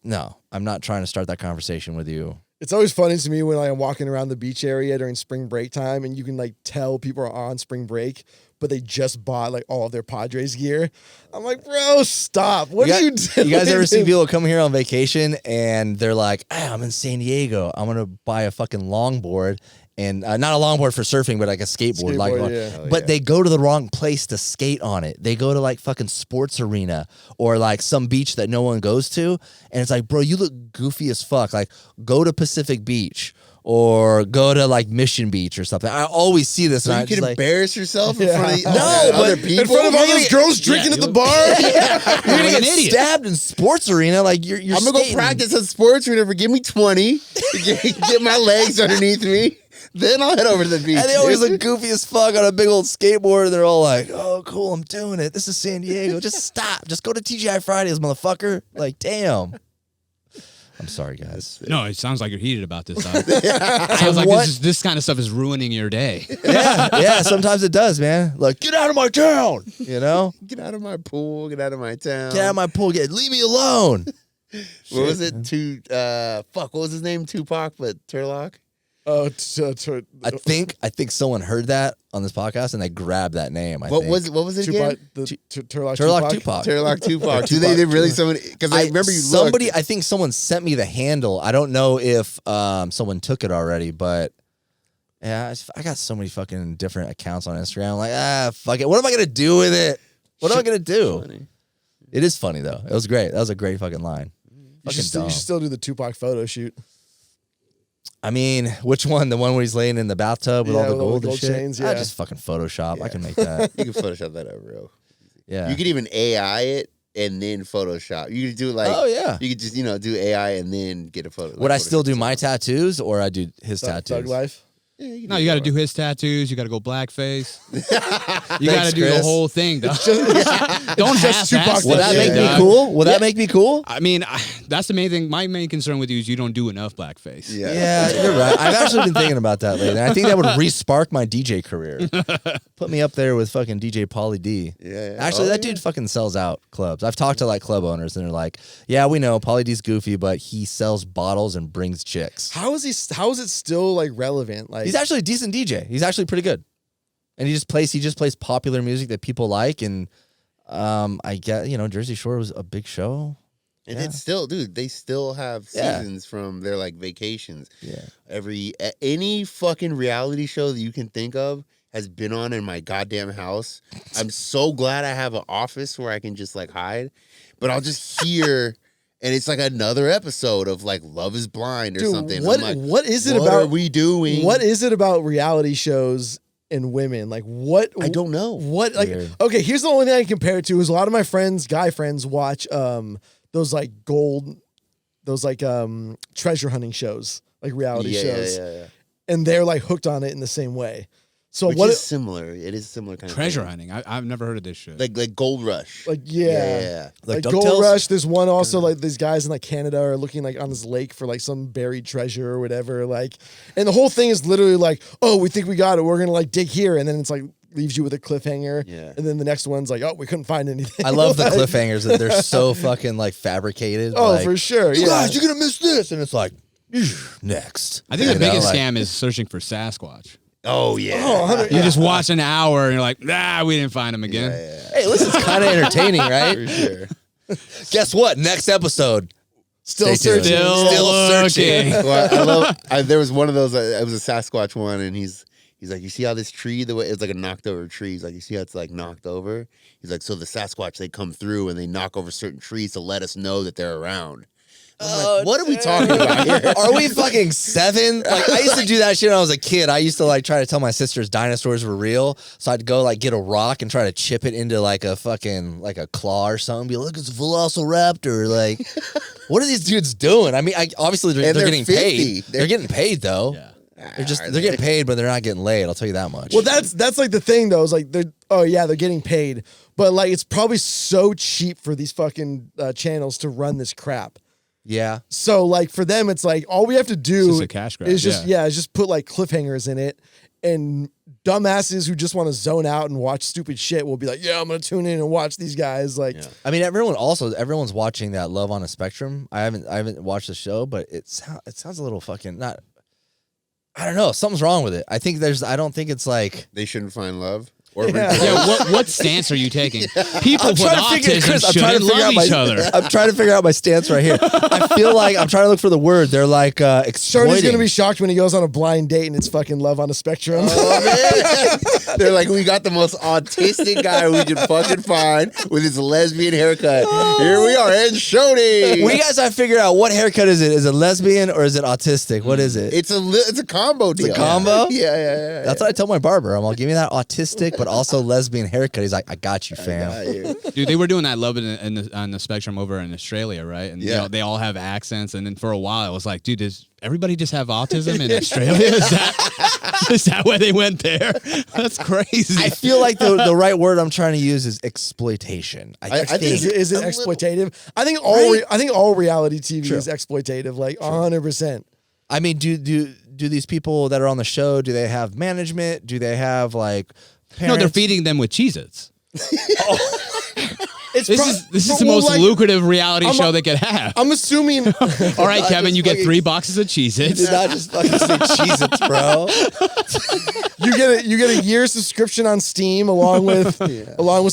no, I'm not trying to start that conversation with you. It's always funny to me when I'm walking around the beach area during spring break time and you can like tell people are on spring break, but they just bought like all of their Padres gear. I'm like, bro, stop. What are you doing? You guys ever see people come here on vacation and they're like, I'm in San Diego. I'm going to buy a fucking longboard. And not a longboard for surfing, but like a skateboard. Yeah. But they go to the wrong place to skate on it. They go to like fucking sports arena or like some beach that no one goes to. And it's like, bro, you look goofy as fuck. Like, go to Pacific Beach or go to like Mission Beach or something. I always see this. So and you I'm can just like, embarrass yourself in Yeah. front of No, other but people. in front of all You're those gonna- girls drinking at the you- bar. you're gonna Like an get idiot. stabbed in sports arena. Like you're I'm gonna go skating. practice at sports arena. Give me 20. Get my legs underneath me. Then I'll head over to the beach. And they always look goofy as fuck on a big old skateboard. They're all like, oh, cool, I'm doing it. This is San Diego. Just stop. Just go to TGI Fridays, motherfucker. Like, damn. I'm sorry, guys. No, it sounds like you're heated about this. Sounds like this kind of stuff is ruining your day. Yeah, sometimes it does, man. Like, get out of my town. You know? Get out of my pool. Get out of my town. Get out of my pool. Leave me alone. What was it? What was his name? Tupac, but Turlock. Oh, I think someone heard that on this podcast and they grabbed that name. What was it again? Turlock Tupac. Turlock Tupac. Do they really somebody? Because I remember somebody. I think someone sent me the handle. I don't know if someone took it already, but yeah, I got so many fucking different accounts on Instagram. I'm like, fuck it. What am I gonna do with it? What am I gonna do? Funny. It is funny though. It was great. That was a great fucking line. You should still do the Tupac photo shoot. I mean, which one? The one where he's laying in the bathtub with all the gold and shit? chains, yeah. I just fucking Photoshop. I can make that. You can Photoshop that up real. Yeah. You could even AI it and then Photoshop. You could do like, oh yeah. You could just do AI and then get a photo. Would I still do my tattoos or I do his tattoos? Thug life. Yeah, No, you got to do his tattoos. You got to go blackface. You got to do Chris. the whole thing. Don't half-ass Tupac. Will that make me dog. cool? Will that make me cool? I mean, that's the main thing. My main concern with you is you don't do enough blackface. Yeah. Yeah, you're right. I've actually been thinking about that lately. I think that would re-spark my DJ career. Put me up there with fucking DJ Pauly D. Yeah. Actually, that dude fucking sells out clubs. I've talked to like club owners and they're like, yeah, we know Pauly D's goofy, but he sells bottles and brings chicks. How is it still like relevant? Like He's actually a decent DJ. He's actually pretty good. And he just plays popular music that people like. And I get, Jersey Shore was a big show. And it's still, dude, they still have seasons from their like vacations. Yeah. Any fucking reality show that you can think of has been on in my goddamn house. I'm so glad I have an office where I can just like hide. But I'll just hear and it's like another episode of like Love is Blind or something. What are we doing? What is it about reality shows and women? Like what? I don't know. What like Weird. okay, here's the only thing I can compare it to is a lot of my guy friends watch those like treasure hunting shows, like reality shows. Yeah. And they're like hooked on it in the same way. So Which is similar. It is similar kind Treasure of thing. hunting. I've never heard of this shit. Like Gold Rush. Like Yeah. Like DuckTales? Gold Rush. There's one also like these guys in like Canada are looking like on this lake for like some buried treasure or whatever. Like, and the whole thing is literally like, oh, we think we got it. We're gonna like dig here, and then it's like leaves you with a cliffhanger. Yeah. And then the next one's like, oh, we couldn't find anything. I love the cliffhangers that they're so fucking like fabricated. Oh, like, for sure. You Yeah. guys, you're gonna miss this, and it's like next. I think the You know, biggest like- scam is searching for Sasquatch. Oh, yeah. Oh, 100 You just watch an hour and you're like, we didn't find him again. Hey, listen, it's kind of entertaining, right? For sure. Guess what? Next episode. Still Stay tuned. searching. Still searching. Well, there was one of those. It was a Sasquatch one, and he's like, you see how this tree, the way it's like a knocked over tree. He's like, you see how it's like knocked over. He's like, so the Sasquatch, they come through and they knock over certain trees to let us know that they're around. I'm like, what are we talking about here? Are we fucking 7? Like, I used to do that shit when I was a kid. I used to like try to tell my sisters dinosaurs were real. So I'd go like get a rock and try to chip it into like a fucking like a claw or something. Be like, look, it's a velociraptor. Like, what are these dudes doing? I mean, obviously they're getting 50. paid. They're getting paid though. Yeah. They're getting paid, but they're not getting laid. I'll tell you that much. Well, that's like the thing though. Is like they're getting paid, but like it's probably so cheap for these fucking channels to run this crap. yeah. So like for them, it's like all we have to do It's just a cash grab, is just put like cliffhangers in it, and dumbasses who just want to zone out and watch stupid shit will be like, yeah, I'm gonna tune in and watch these guys. Like, I mean, everyone's watching that Love on a Spectrum. I haven't watched the show, but it sounds a little fucking not. I don't know. Something's wrong with it. I don't think it's like. They shouldn't find love. Or Yeah, what stance are you taking? People with autism Chris, I'm trying to shouldn't figure love out each other. I'm trying to figure out my stance right here. I feel like I'm trying to look for the word. They're like exploiting. Shorty's gonna be shocked when he goes on a blind date and it's fucking Love on a Spectrum. Oh, man. They're like, we got the most autistic guy we could fucking find with his lesbian haircut. Here we are, and Shoney. We guys have to figure out what haircut is it? Is it lesbian or is it autistic? What is it? It's a combo deal. a combo? Yeah. That's what I tell my barber. I'm like, give me that autistic but also lesbian haircut. He's like, I got you, fam. Dude, they were doing that Love on the Spectrum over in Australia, right? And you know, they all have accents. And then for a while, I was like, dude, does everybody just have autism in Australia? Is that why they went there? That's crazy. I feel like the right word I'm trying to use is exploitation. I think Is it exploitative? I think all reality TV is exploitative, like 100%. I mean, do these people that are on the show, do they have management? Do they have like parents? No, they're feeding them with Cheez-Its. This is the most lucrative reality show they could have. I'm assuming. All right, Kevin, you get 3 boxes of Cheez-Its. Did not just fucking say Cheez-Its, bro. You get a year subscription on Steam along with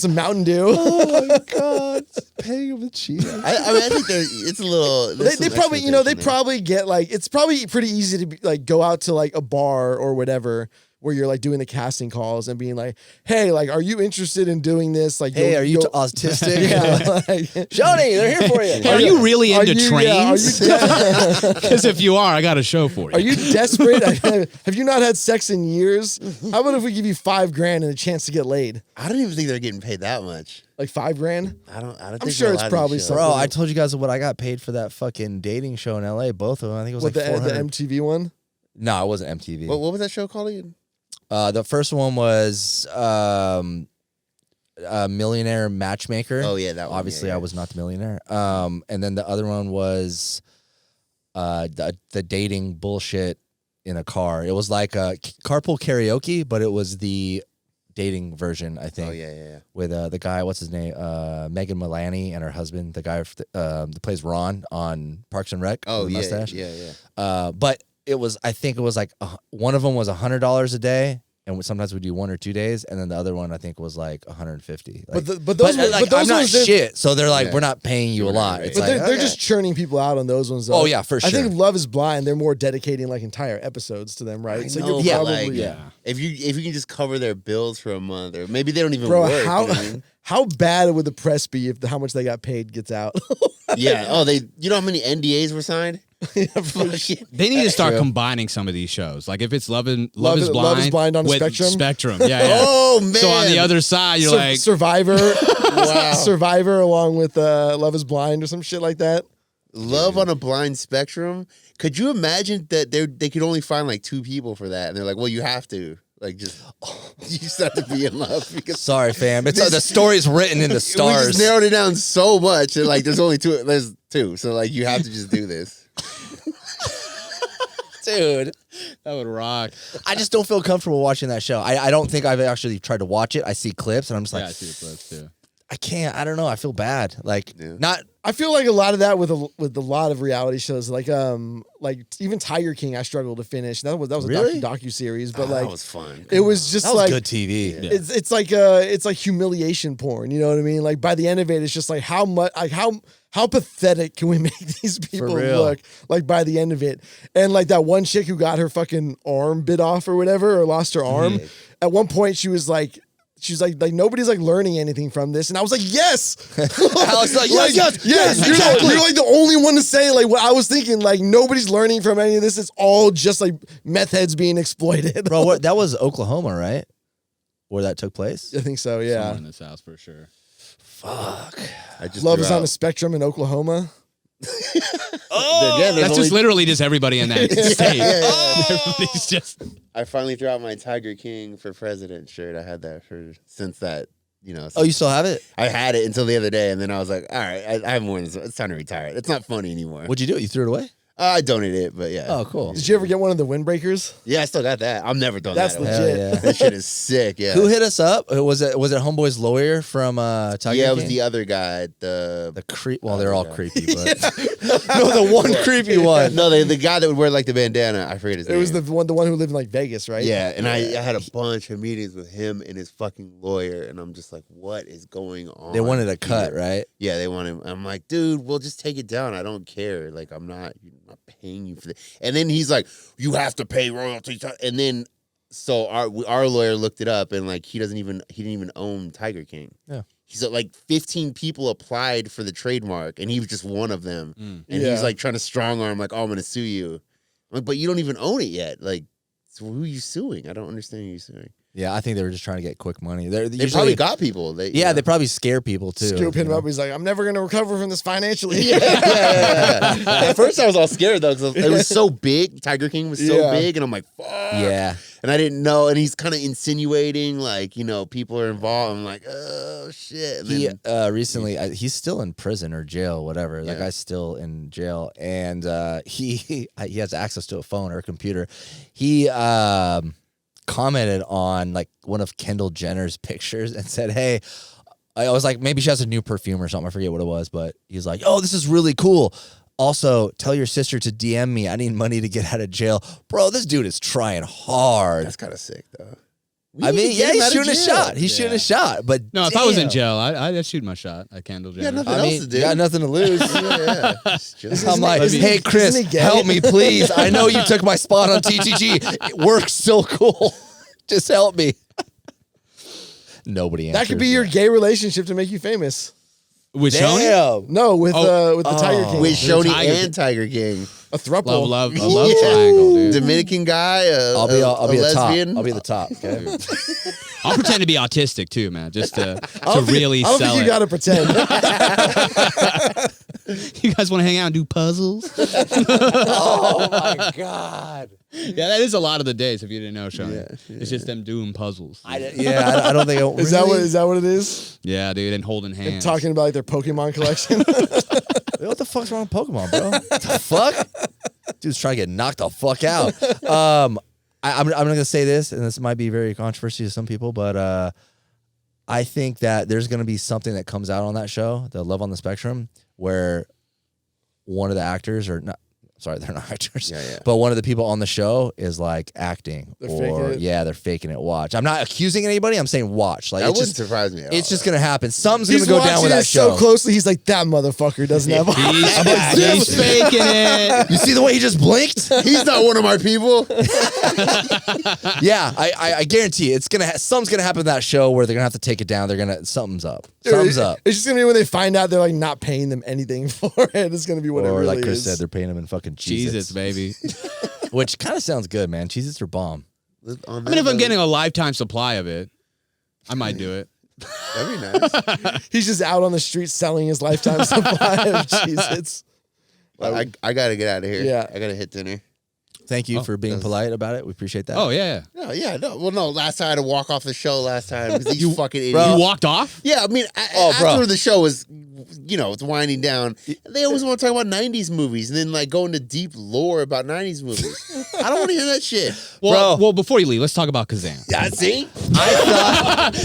some Mountain Dew. Oh my god, paying him with cheese. I mean, I think it's a little. They probably, they probably get like, it's probably pretty easy to be, like go out to like a bar or whatever where you're like doing the casting calls and being like, hey, like, are you interested in doing this? Like, hey, are you autistic? Yeah, Johnny, they're here for you. Hey, are you really into yeah, trains? Because if you are, I got a show for you. Are you desperate? Have you not had sex in years? How about if we give you $5,000 and a chance to get laid? I don't even think they're getting paid that much. Like $5,000? I don't. I'm think sure a it's lot of probably these shows- something. Bro, I told you guys what I got paid for that fucking dating show in LA. Both of them. I think it was What, like the 400. MTV one? No, it wasn't MTV. What was that show called again? The first one was Millionaire Matchmaker. Oh yeah, that one. Obviously, yeah. I was not the millionaire. And then the other one was the dating bullshit in a car. It was like a carpool karaoke, but it was the dating version, I think. Oh yeah. With the guy, what's his name? Megan Mullally and her husband, the guy that plays Ron on Parks and Rec. Oh with the yeah, mustache. yeah. But it was, I think it was like one of them was $100 a day. And sometimes we do 1 or 2 days, and then the other one I think was like 150. Like, But those I'm not ones, shit, so they're like, Yeah. we're not paying you a lot. Right. It's But like, they're just churning people out on those ones. Though. Oh, yeah, for I sure. think Love Is Blind. They're more dedicating like entire episodes to them, right? I know, you're but, probably like, Yeah. If you can just cover their bills for a month, or maybe they don't even bro. work. How you know what I mean? how bad would the press be if how much they got paid gets out? Yeah. Oh, you know how many NDAs were signed? Fucking- They need to start true. combining some of these shows. Like if it's Love is Love is Blind on the with Spectrum? Yeah, yeah. Oh man. So on the other side, you're like, Survivor, Wow. Survivor, along with Love Is Blind or some shit like that. Love on a Blind Spectrum. Could you imagine that they could only find like 2 people for that, and they're like, well, you have to you just have to be in love because sorry, fam. It's the story's written in the we stars. just narrowed it down so much, and like there's only 2. There's 2, so like you have to just do this. Dude, that would rock. I just don't feel comfortable watching that show. I don't think I've actually tried to watch it. I see clips, and I'm just Yeah, like, I see the clips too. I can't. I don't know. I feel bad. Like, Yeah. not. I feel like a lot of that with a lot of reality shows, like even Tiger King, I struggled to finish. That was Really? a docu series, but that like was fun. it was just That was like good TV. Yeah. it's like humiliation porn. You know what I mean? Like by the end of it, it's just like how much, like how pathetic can we make these people real. look? Like by the end of it, and like that one chick who got her fucking arm bit off or whatever, or lost her arm. At one point, she was like. She's like nobody's like learning anything from this, and I was like, yes. Alex, like, yes, You're, exactly. you're like the only one to say like what I was thinking. Like nobody's learning from any of this. It's all just like meth heads being exploited, Bro, what, that was Oklahoma, right? Where that took place? I think so. Yeah. Someone in this house for sure. Fuck. I just Love threw is on out- a spectrum in Oklahoma. Oh, yeah, That's just literally just everybody in that state. yeah. Everybody's just. I finally threw out my Tiger King for president shirt. I had that since that, Oh, you still have it? I had it until the other day, and then I was like, all right, I haven't worn this. It's time to retire it. It's not funny anymore. What'd you do? You threw it away? I donated it, but yeah. Oh, cool. Did you ever get one of the windbreakers? Yeah, I still got that. I'm never throwing That's that away. legit. Hell yeah. That shit is sick, yeah. Who hit us up? Was it Homeboy's lawyer from Tiger Yeah, it was King? the other guy. The creep. Well, they're all Yeah. creepy, but no, the one creepy one. No, the guy that would wear like the bandana. I forget his name. It was the one who lived in like Vegas, right? Yeah, and I had a bunch of meetings with him and his fucking lawyer, and I'm just like, what is going on? They wanted a cut, here? right? Yeah, they wanted. I'm like, dude, we'll just take it down. I don't care. Like, I'm not paying you for this. And then he's like, you have to pay royalties. And then, so our lawyer looked it up, and like, he didn't even own Tiger King. Yeah. He's like 15 people applied for the trademark, and he was just one of them. And Yeah. he's like trying to strong arm, like, oh, I'm gonna sue you. I'm like, but you don't even own it yet. Like, so who are you suing? I don't understand who you're suing. Yeah, I think they were just trying to get quick money. They They probably got people. They probably scare people too. Scoop him you know? up. He's like, I'm never gonna recover from this financially. yeah. At first, I was all scared though because it was so big. Tiger King was so Yeah. big, and I'm like, fuck. Yeah. And I didn't know, and he's kind of insinuating like, people are involved. I'm like, oh shit. And He then, recently he's still in prison or jail, whatever. That Yeah. guy's still in jail, and he has access to a phone or a computer. He commented on like one of Kendall Jenner's pictures and said, "Hey, I was like, maybe she has a new perfume or something. I forget what it was, but he's like, oh, this is really cool. Also, tell your sister to DM me. I need money to get out of jail. Bro, this dude is trying hard. That's kind of sick, though. I mean, yeah, he's shooting a shot. He's shooting a shot. But no, if I was in jail, I'd shoot my shot at Kendall Jenner. Yeah, nothing else to do. You got nothing to lose. yeah. I'm like, hey, Chris, help me, please. I know you took my spot on TTG. It works so cool. Just help me. Nobody answers. That could be your gay relationship to make you famous. With Schoeny? Damn. No, with the Tiger King. With Schoeny and Tiger King. A throuple. Love triangle, dude. Dominican guy, I'll be a lesbian. top. I'll be the top. Okay. I'll pretend to be autistic too, man, just to really I don't sell think you it. gotta pretend. You guys want to hang out and do puzzles? Oh my God. Yeah, that is a lot of the days. If you didn't know, Schoeny, Yeah. it's just them doing puzzles. I don't think Is that what it is? Yeah, dude, and holding hands. And talking about like their Pokemon collection. What the fuck's wrong with Pokemon, bro? What the fuck? Dude's trying to get knocked the fuck out. I'm going to say this, and this might be very controversial to some people, but I think that there's going to be something that comes out on that show, the Love on the Spectrum, where one of the actors, or not, sorry, they're not actors, but one of the people on the show is like acting. They're faking it? Yeah, they're faking it. Watch. I'm not accusing anybody. I'm saying watch. Like, That it's wouldn't just, surprise me at all. it's just going to happen. Something's going He's to go down watching with that it show. so closely. He's like, that motherfucker doesn't have eyes. He's faking it. You see the way he just blinked? He's not one of my people. Yeah, I guarantee you, it's something's gonna happen to that show where they're gonna have to take it down. Something's up. Something's up. It's just gonna be when they find out they're like not paying them anything for it. It's gonna be what it Or really like Chris is. said, they're paying them in fucking Jesus, Cheez-Its. baby. Which kind of sounds good, man. Cheez-Its are bomb. I mean, if I'm getting a lifetime supply of it, I might do it. That'd be nice. He's just out on the street selling his lifetime supply of Cheez-Its. I gotta get out of here. Yeah. I gotta hit dinner. Thank you for being polite about it. We appreciate that. Oh, yeah. No, yeah, no. Well, no. Last time I had to walk off the show last time because these fucking idiots. Bro. You walked off? Yeah, I mean, bro. after the show was, it's winding down. They always want to talk about '90s movies and then like go into deep lore about '90s movies. I don't want to hear that shit. Well, before you leave, let's talk about Kazam. Yeah, see,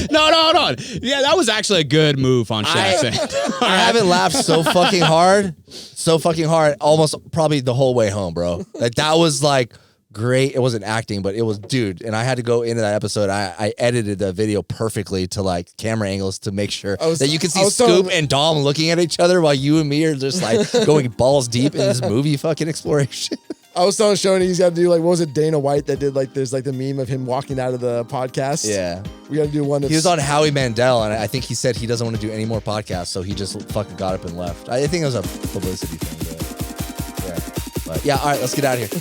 No. Yeah, that was actually a good move on Shaq's end. I haven't laughed so fucking hard, almost probably the whole way home, bro. Like that was like great. It wasn't acting, but it was, dude. And I had to go into that episode. I edited the video perfectly to like camera angles to make sure that you can see Scoop and Dom looking at each other while you and me are just like going balls deep in this movie fucking exploration. I was telling Shoney he's got to do like, what was it, Dana White that did like, there's like the meme of him walking out of the podcast. Yeah. We got to do one that's... He was on Howie Mandel, and I think he said he doesn't want to do any more podcasts, so he just fucking got up and left. I think it was a publicity thing, but yeah. But yeah, all right, let's get out of here.